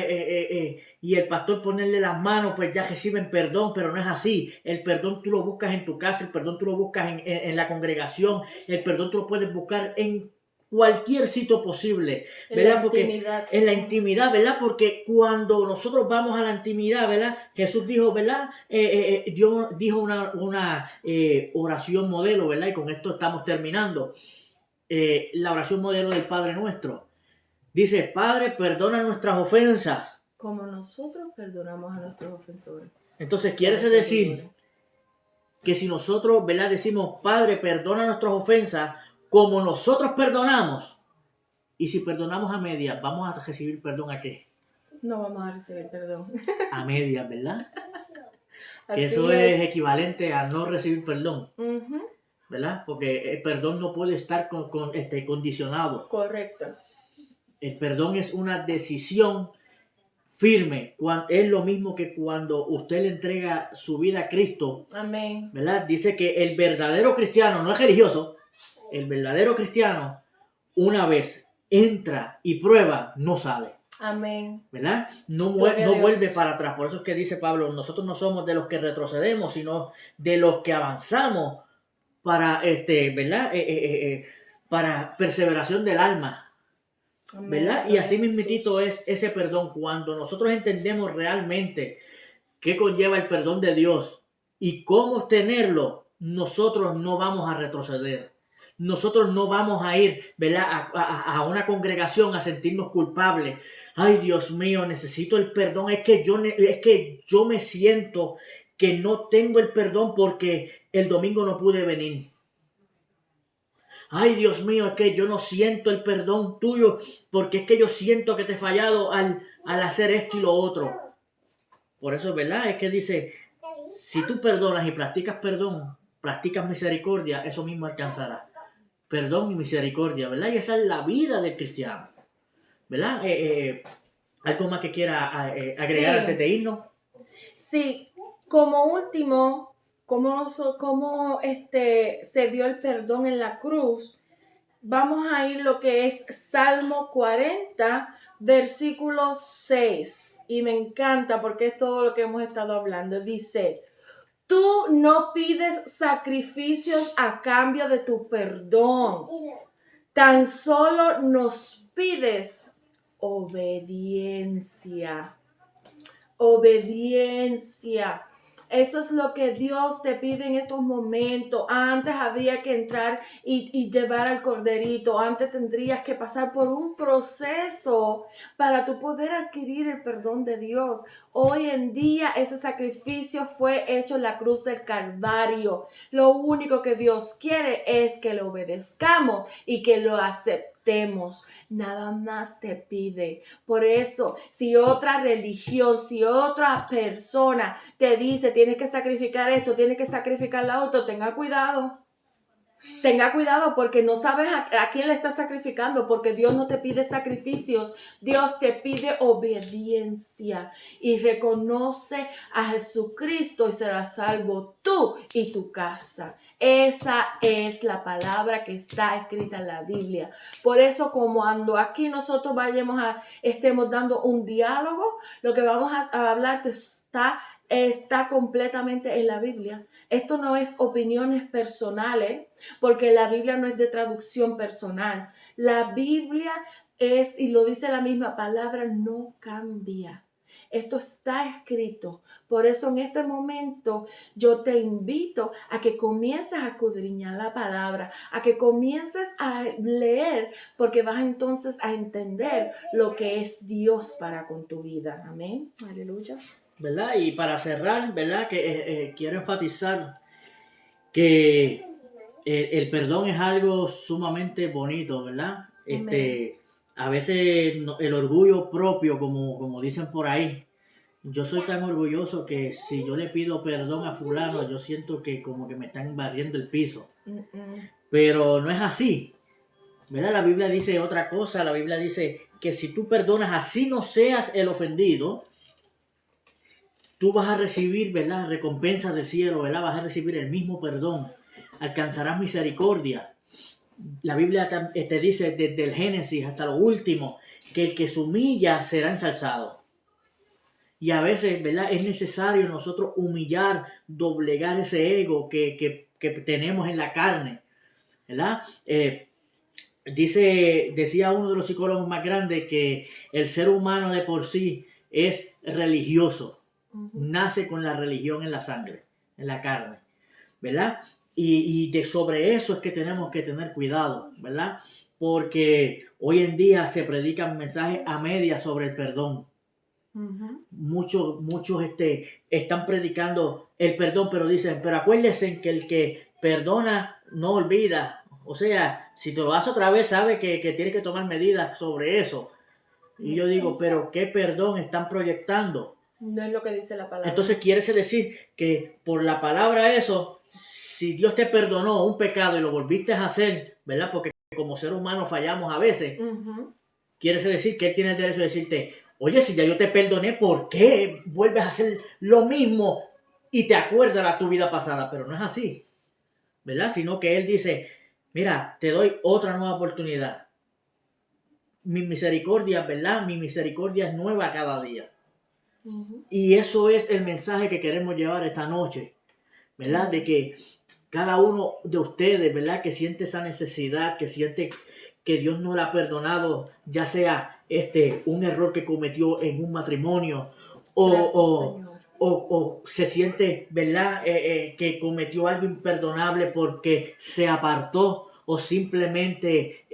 Y el pastor ponerle las manos, pues ya reciben perdón, pero no es así. El perdón tú lo buscas en tu casa, el perdón tú lo buscas en la congregación, el perdón tú lo puedes buscar en cualquier sitio posible, En la ¿verdad? Porque intimidad. en la intimidad, ¿verdad? Porque cuando nosotros vamos a la intimidad, ¿verdad? Jesús dijo, ¿verdad? Dios dijo una oración modelo, ¿verdad? Y con esto estamos terminando. La oración modelo del Padre Nuestro. Dice, Padre, perdona nuestras ofensas. Como nosotros perdonamos a nuestros ofensores Entonces, y a quiere nuestros decir deudores. que si nosotros, ¿verdad? Decimos, Padre, perdona nuestras ofensas como nosotros perdonamos. Y si perdonamos a medias, ¿vamos a recibir perdón a qué? No vamos a recibir perdón. A medias, ¿verdad? Que Así eso es es. equivalente a no recibir perdón, Ujú. ¿verdad? Porque el perdón no puede estar condicionado. Correcto. El perdón es una decisión firme. Es lo mismo que cuando usted le entrega su vida a Cristo, Amén. ¿verdad? Dice que el verdadero cristiano, no es religioso, el verdadero cristiano, una vez entra y prueba, no sale. Amén. ¿Verdad? Gloria a No vuelve Dios. para atrás. Por eso es que dice Pablo, nosotros no somos de los que retrocedemos, sino de los que avanzamos para, ¿verdad? Para perseveración del alma. Amén. ¿Verdad? Y Gloria a así mismitito Jesús. es ese perdón. Cuando nosotros entendemos realmente qué conlleva el perdón de Dios y cómo obtenerlo, nosotros no vamos a retroceder. Nosotros no vamos a ir, ¿verdad? A una congregación a sentirnos culpables. Ay, Dios mío, necesito el perdón. Es que yo me siento que no tengo el perdón porque el domingo no pude venir. Ay, Dios mío, es que yo no siento el perdón tuyo porque es que yo siento que te he fallado al hacer esto y lo otro. Por eso, ¿verdad? Es que dice, si tú perdonas y practicas perdón, practicas misericordia, eso mismo alcanzarás. Perdón y misericordia, ¿verdad? Y esa es la vida del cristiano, ¿verdad? ¿Algo más que quiera agregar antes Sí. de irnos? Sí. Como último, como se vio el perdón en la cruz, vamos a ir lo que es Salmo 40, versículo 6. Y me encanta porque es todo lo que hemos estado hablando. Dice, tú no pides sacrificios a cambio de tu perdón. Tan solo nos pides obediencia. Obediencia. Eso es lo que Dios te pide en estos momentos. Antes había que entrar y llevar al corderito. Antes tendrías que pasar por un proceso para tú poder adquirir el perdón de Dios. Hoy en día ese sacrificio fue hecho en la cruz del Calvario. Lo único que Dios quiere es que lo obedezcamos y que lo aceptemos. Nada más te pide. Por eso, si otra religión, si otra persona te dice tienes que sacrificar esto, tienes que sacrificar la otra, tenga cuidado. Tenga cuidado porque no sabes a quién le estás sacrificando, porque Dios no te pide sacrificios, Dios te pide obediencia y reconoce a Jesucristo y serás salvo tú y tu casa. Esa es la palabra que está escrita en la Biblia. Por eso, como cuando aquí nosotros estemos dando un diálogo, lo que vamos a hablar está completamente en la Biblia. Esto no es opiniones personales, porque la Biblia no es de traducción personal. La Biblia es, y lo dice la misma palabra, no cambia. Esto está escrito. Por eso en este momento yo te invito a que comiences a escudriñar la palabra, a que comiences a leer, porque vas entonces a entender lo que es Dios para con tu vida. Amén. Aleluya. ¿Verdad? Y para cerrar, ¿verdad? Que quiero enfatizar que el perdón es algo sumamente bonito, ¿verdad? Amén. A veces el orgullo propio, como dicen por ahí, yo soy tan orgulloso que si yo le pido perdón a fulano, yo siento que como que me están barriendo el piso. Pero no es así, ¿verdad? La Biblia dice otra cosa, la Biblia dice que si tú perdonas así no seas el ofendido, tú vas a recibir, ¿verdad? Recompensa del cielo, ¿verdad? Vas a recibir el mismo perdón, alcanzarás misericordia. La Biblia te dice desde el Génesis hasta lo último que el que se humilla será ensalzado. Y a veces, ¿verdad? Es necesario nosotros humillar, doblegar ese ego que tenemos en la carne, ¿verdad? Decía uno de los psicólogos más grandes que el ser humano de por sí es religioso. Nace con la religión en la sangre, en la carne, ¿verdad? Y sobre eso es que tenemos que tener cuidado, ¿verdad? Porque hoy en día se predican mensajes a medias sobre el perdón. Muchos están predicando el perdón, pero dicen, pero acuérdense que el que perdona no olvida. O sea, si te lo haces otra vez, sabe que tienes que tomar medidas sobre eso. Y yo digo, pero ¿qué perdón están proyectando? No es lo que dice la palabra. Entonces quiere decir que por la palabra eso, si Dios te perdonó un pecado y lo volviste a hacer, ¿verdad? Porque como ser humano fallamos a veces, quiere decir que Él tiene el derecho de decirte, oye, si ya yo te perdoné, ¿por qué vuelves a hacer lo mismo y te acuerdas de tu vida pasada? Pero no es así, ¿verdad? Sino que Él dice, mira, te doy otra nueva oportunidad. Mi misericordia, ¿verdad? Mi misericordia es nueva cada día. Y eso es el mensaje que queremos llevar esta noche, ¿verdad? De que cada uno de ustedes, ¿verdad? Que siente esa necesidad, que siente que Dios no le ha perdonado, ya sea un error que cometió en un matrimonio o se siente, ¿verdad? Que cometió algo imperdonable porque se apartó o simplemente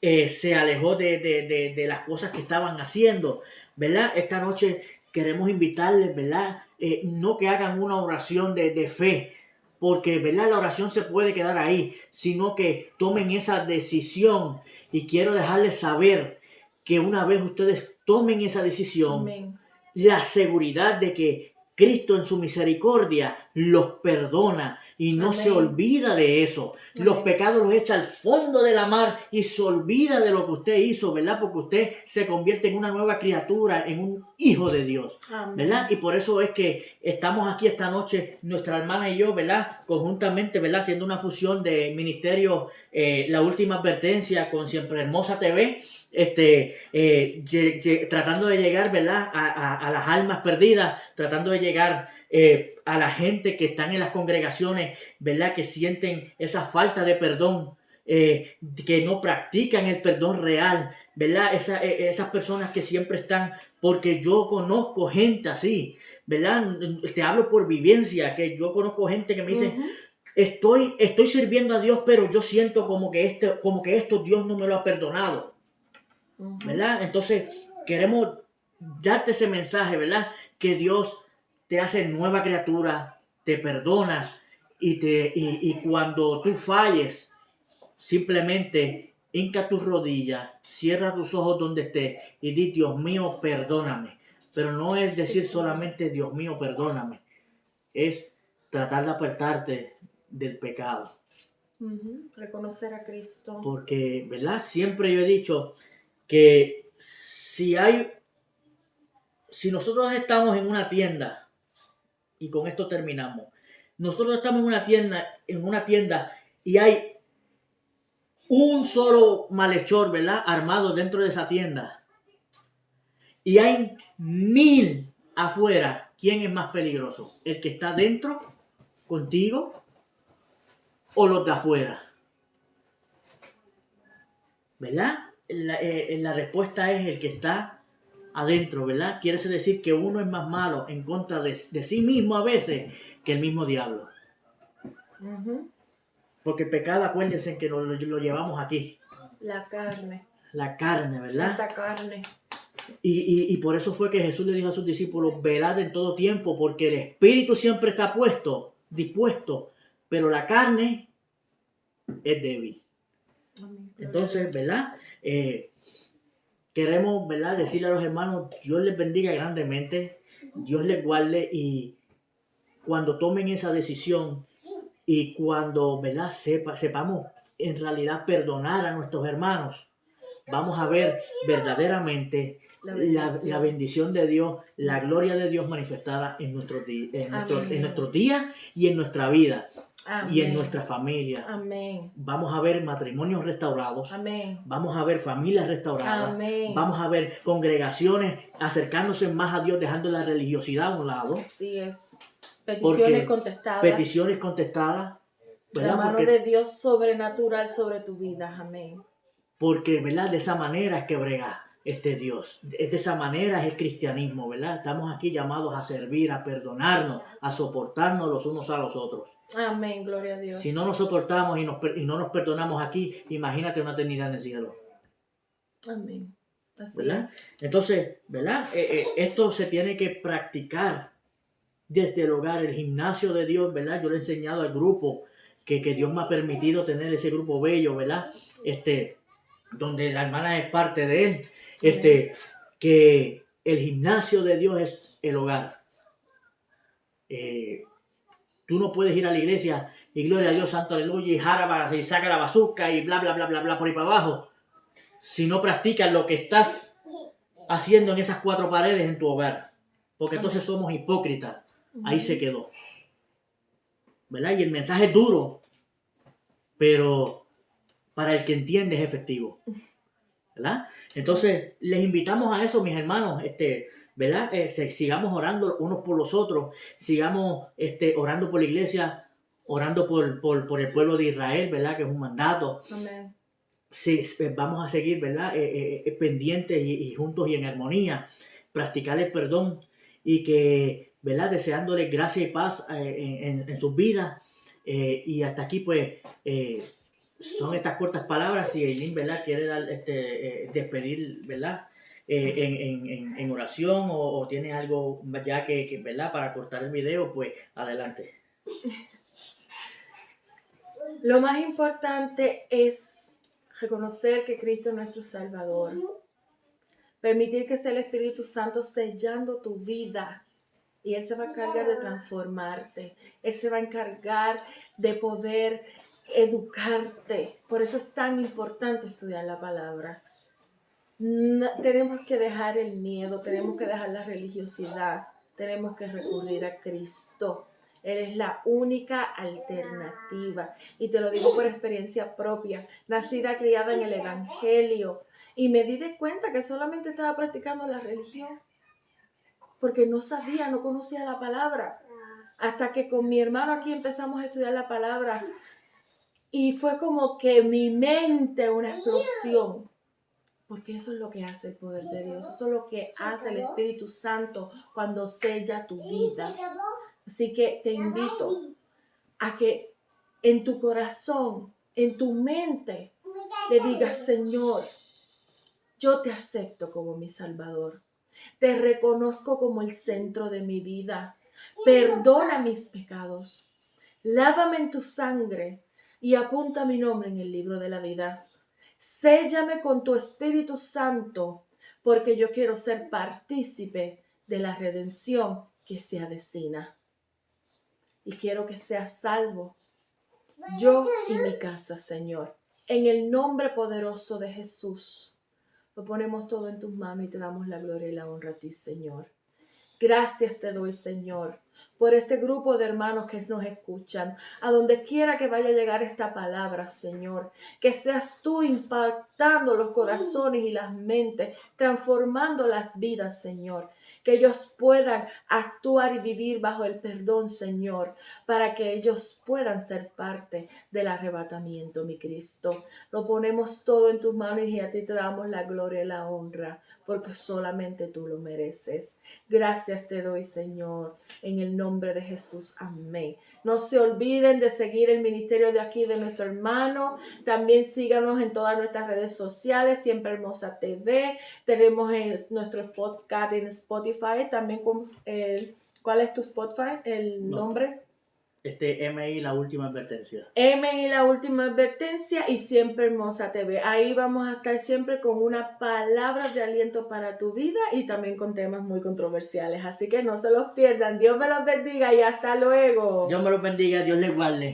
se alejó de las cosas que estaban haciendo, ¿verdad? Esta noche queremos invitarles, ¿verdad? No que hagan una oración de fe, porque, ¿verdad? La oración se puede quedar ahí, sino que tomen esa decisión. Y quiero dejarles saber que una vez ustedes tomen esa decisión, Amén. La seguridad de que Cristo en su misericordia los perdona y no se olvida de eso. Los pecados los echa al fondo de la mar y se olvida de lo que usted hizo, ¿verdad? Porque usted se convierte en una nueva criatura, en un hijo de Dios, ¿verdad? Y por eso es que estamos aquí esta noche, nuestra hermana y yo, ¿verdad? Conjuntamente, ¿verdad? Haciendo una fusión de ministerio, La Última Advertencia con Siempre Hermosa TV, tratando de llegar, ¿verdad? A las almas perdidas, tratando de llegar a la gente que están en las congregaciones, ¿verdad? Que sienten esa falta de perdón, que no practican el perdón real, ¿verdad? Esas personas que siempre están, porque yo conozco gente así, ¿verdad? Te hablo por vivencia, que yo conozco gente que me dice, estoy sirviendo a Dios, pero yo siento como que esto Dios no me lo ha perdonado, ¿verdad? Entonces queremos darte ese mensaje, ¿verdad? Que Dios te hace nueva criatura, te perdona y cuando tú falles, simplemente hinca tus rodillas, cierra tus ojos donde estés y di, Dios mío, perdóname. Pero no es decir solamente, Dios mío, perdóname. Es tratar de apartarte del pecado. Reconocer a Cristo. Porque, ¿verdad? Siempre yo he dicho que si nosotros estamos en una tienda, y con esto terminamos, nosotros estamos en una tienda y hay un solo malhechor, ¿verdad? Armado dentro de esa tienda. Y hay 1000 afuera. ¿Quién es más peligroso? ¿El que está dentro contigo o los de afuera? ¿Verdad? La respuesta es el que está adentro, ¿verdad? Quiere decir que uno es más malo en contra de sí mismo a veces que el mismo diablo. Ujú. Porque el pecado, acuérdense que lo llevamos aquí. La carne. La carne, ¿verdad? Esta carne. Y por eso fue que Jesús le dijo a sus discípulos, velad en todo tiempo, porque el espíritu siempre está dispuesto, pero la carne es débil. Amén. Entonces, ¿verdad? Queremos, ¿verdad?, decirle a los hermanos, Dios les bendiga grandemente, Dios les guarde, y cuando tomen esa decisión y cuando, ¿verdad?, sepamos en realidad perdonar a nuestros hermanos, vamos a ver verdaderamente la bendición de Dios, la gloria de Dios manifestada en nuestros días y en nuestra vida. Amén. Y en nuestra familia. Amén. Vamos a ver matrimonios restaurados. Amén. Vamos a ver familias restauradas. Amén. Vamos a ver congregaciones acercándose más a Dios, dejando la religiosidad a un lado. Así es. Peticiones contestadas. Peticiones contestadas. La mano de Dios sobrenatural sobre tu vida. Amén. Porque, ¿verdad?, de esa manera es que brega Dios. De esa manera es el cristianismo, ¿verdad? Estamos aquí llamados a servir, a perdonarnos, a soportarnos los unos a los otros. Amén, gloria a Dios. Si no nos soportamos y no nos perdonamos aquí, imagínate una eternidad en el cielo. Amén. Así ¿Verdad? es. Entonces, ¿verdad? Esto se tiene que practicar desde el hogar, el gimnasio de Dios, ¿verdad? Yo le he enseñado al grupo que Dios me ha permitido tener ese grupo bello, ¿verdad? Donde la hermana es parte de él, que el gimnasio de Dios es el hogar. Tú no puedes ir a la iglesia y gloria a Dios, santo aleluya, y jaraba, y saca la bazuca y bla, bla, bla, bla, bla, por ahí para abajo, si no practicas lo que estás haciendo en esas 4 paredes en tu hogar. Porque entonces somos hipócritas. Ahí se quedó. ¿Verdad? Y el mensaje es duro, pero para el que entiende es efectivo. ¿Verdad? Entonces, les invitamos a eso, mis hermanos, ¿verdad? Sigamos orando unos por los otros, sigamos orando por la iglesia, orando por el pueblo de Israel, ¿verdad? Que es un mandato. Amén. Sí, vamos a seguir, ¿verdad? Pendientes y juntos y en armonía, practicar el perdón y que, ¿verdad? Deseándoles gracia y paz en sus vidas. Y hasta aquí, pues, son estas cortas palabras. Si Eileen, ¿verdad?, quiere dar, despedir, ¿verdad?, en oración o tiene algo ya que, ¿verdad?, para cortar el video, pues adelante. Lo más importante es reconocer que Cristo es nuestro Salvador. Permitir que sea el Espíritu Santo sellando tu vida. Y Él se va a encargar de transformarte. Él se va a encargar de poder educarte. Por eso es tan importante estudiar la palabra. Tenemos que dejar el miedo, tenemos que dejar la religiosidad, tenemos que recurrir a Cristo. Él es la única alternativa. Y te lo digo por experiencia propia. Nacida, criada en el Evangelio. Y me di de cuenta que solamente estaba practicando la religión. Porque no sabía, no conocía la palabra. Hasta que con mi hermano aquí empezamos a estudiar la palabra. Y fue como que mi mente, una explosión. Porque eso es lo que hace el poder de Dios. Eso es lo que hace el Espíritu Santo cuando sella tu vida. Así que te invito a que en tu corazón, en tu mente, le digas: Señor, yo te acepto como mi Salvador. Te reconozco como el centro de mi vida. Perdona mis pecados. Lávame en tu sangre y apunta mi nombre en el libro de la vida. Séllame con tu Espíritu Santo, porque yo quiero ser partícipe de la redención que se avecina. Y quiero que seas salvo, yo y mi casa, Señor. En el nombre poderoso de Jesús, lo ponemos todo en tus manos y te damos la gloria y la honra a ti, Señor. Gracias te doy, Señor, por este grupo de hermanos que nos escuchan, a donde quiera que vaya a llegar esta palabra, Señor, que seas tú impactando los corazones y las mentes, transformando las vidas, Señor, que ellos puedan actuar y vivir bajo el perdón, Señor, para que ellos puedan ser parte del arrebatamiento, mi Cristo. Lo ponemos todo en tus manos y a ti te damos la gloria y la honra, porque solamente tú lo mereces. Gracias te doy, Señor, en el nombre de Jesús. Amén. No se olviden de seguir el ministerio de aquí de nuestro hermano. También síganos en todas nuestras redes sociales, Siempre Hermosa TV. Tenemos en nuestro podcast en Spotify. También ¿cuál es tu Spotify? ¿El nombre? MI, la última advertencia. Y la última advertencia y Siempre Hermosa TV. Ahí vamos a estar siempre con una palabra de aliento para tu vida y también con temas muy controversiales. Así que no se los pierdan. Dios me los bendiga y hasta luego. Dios me los bendiga, Dios les guarde.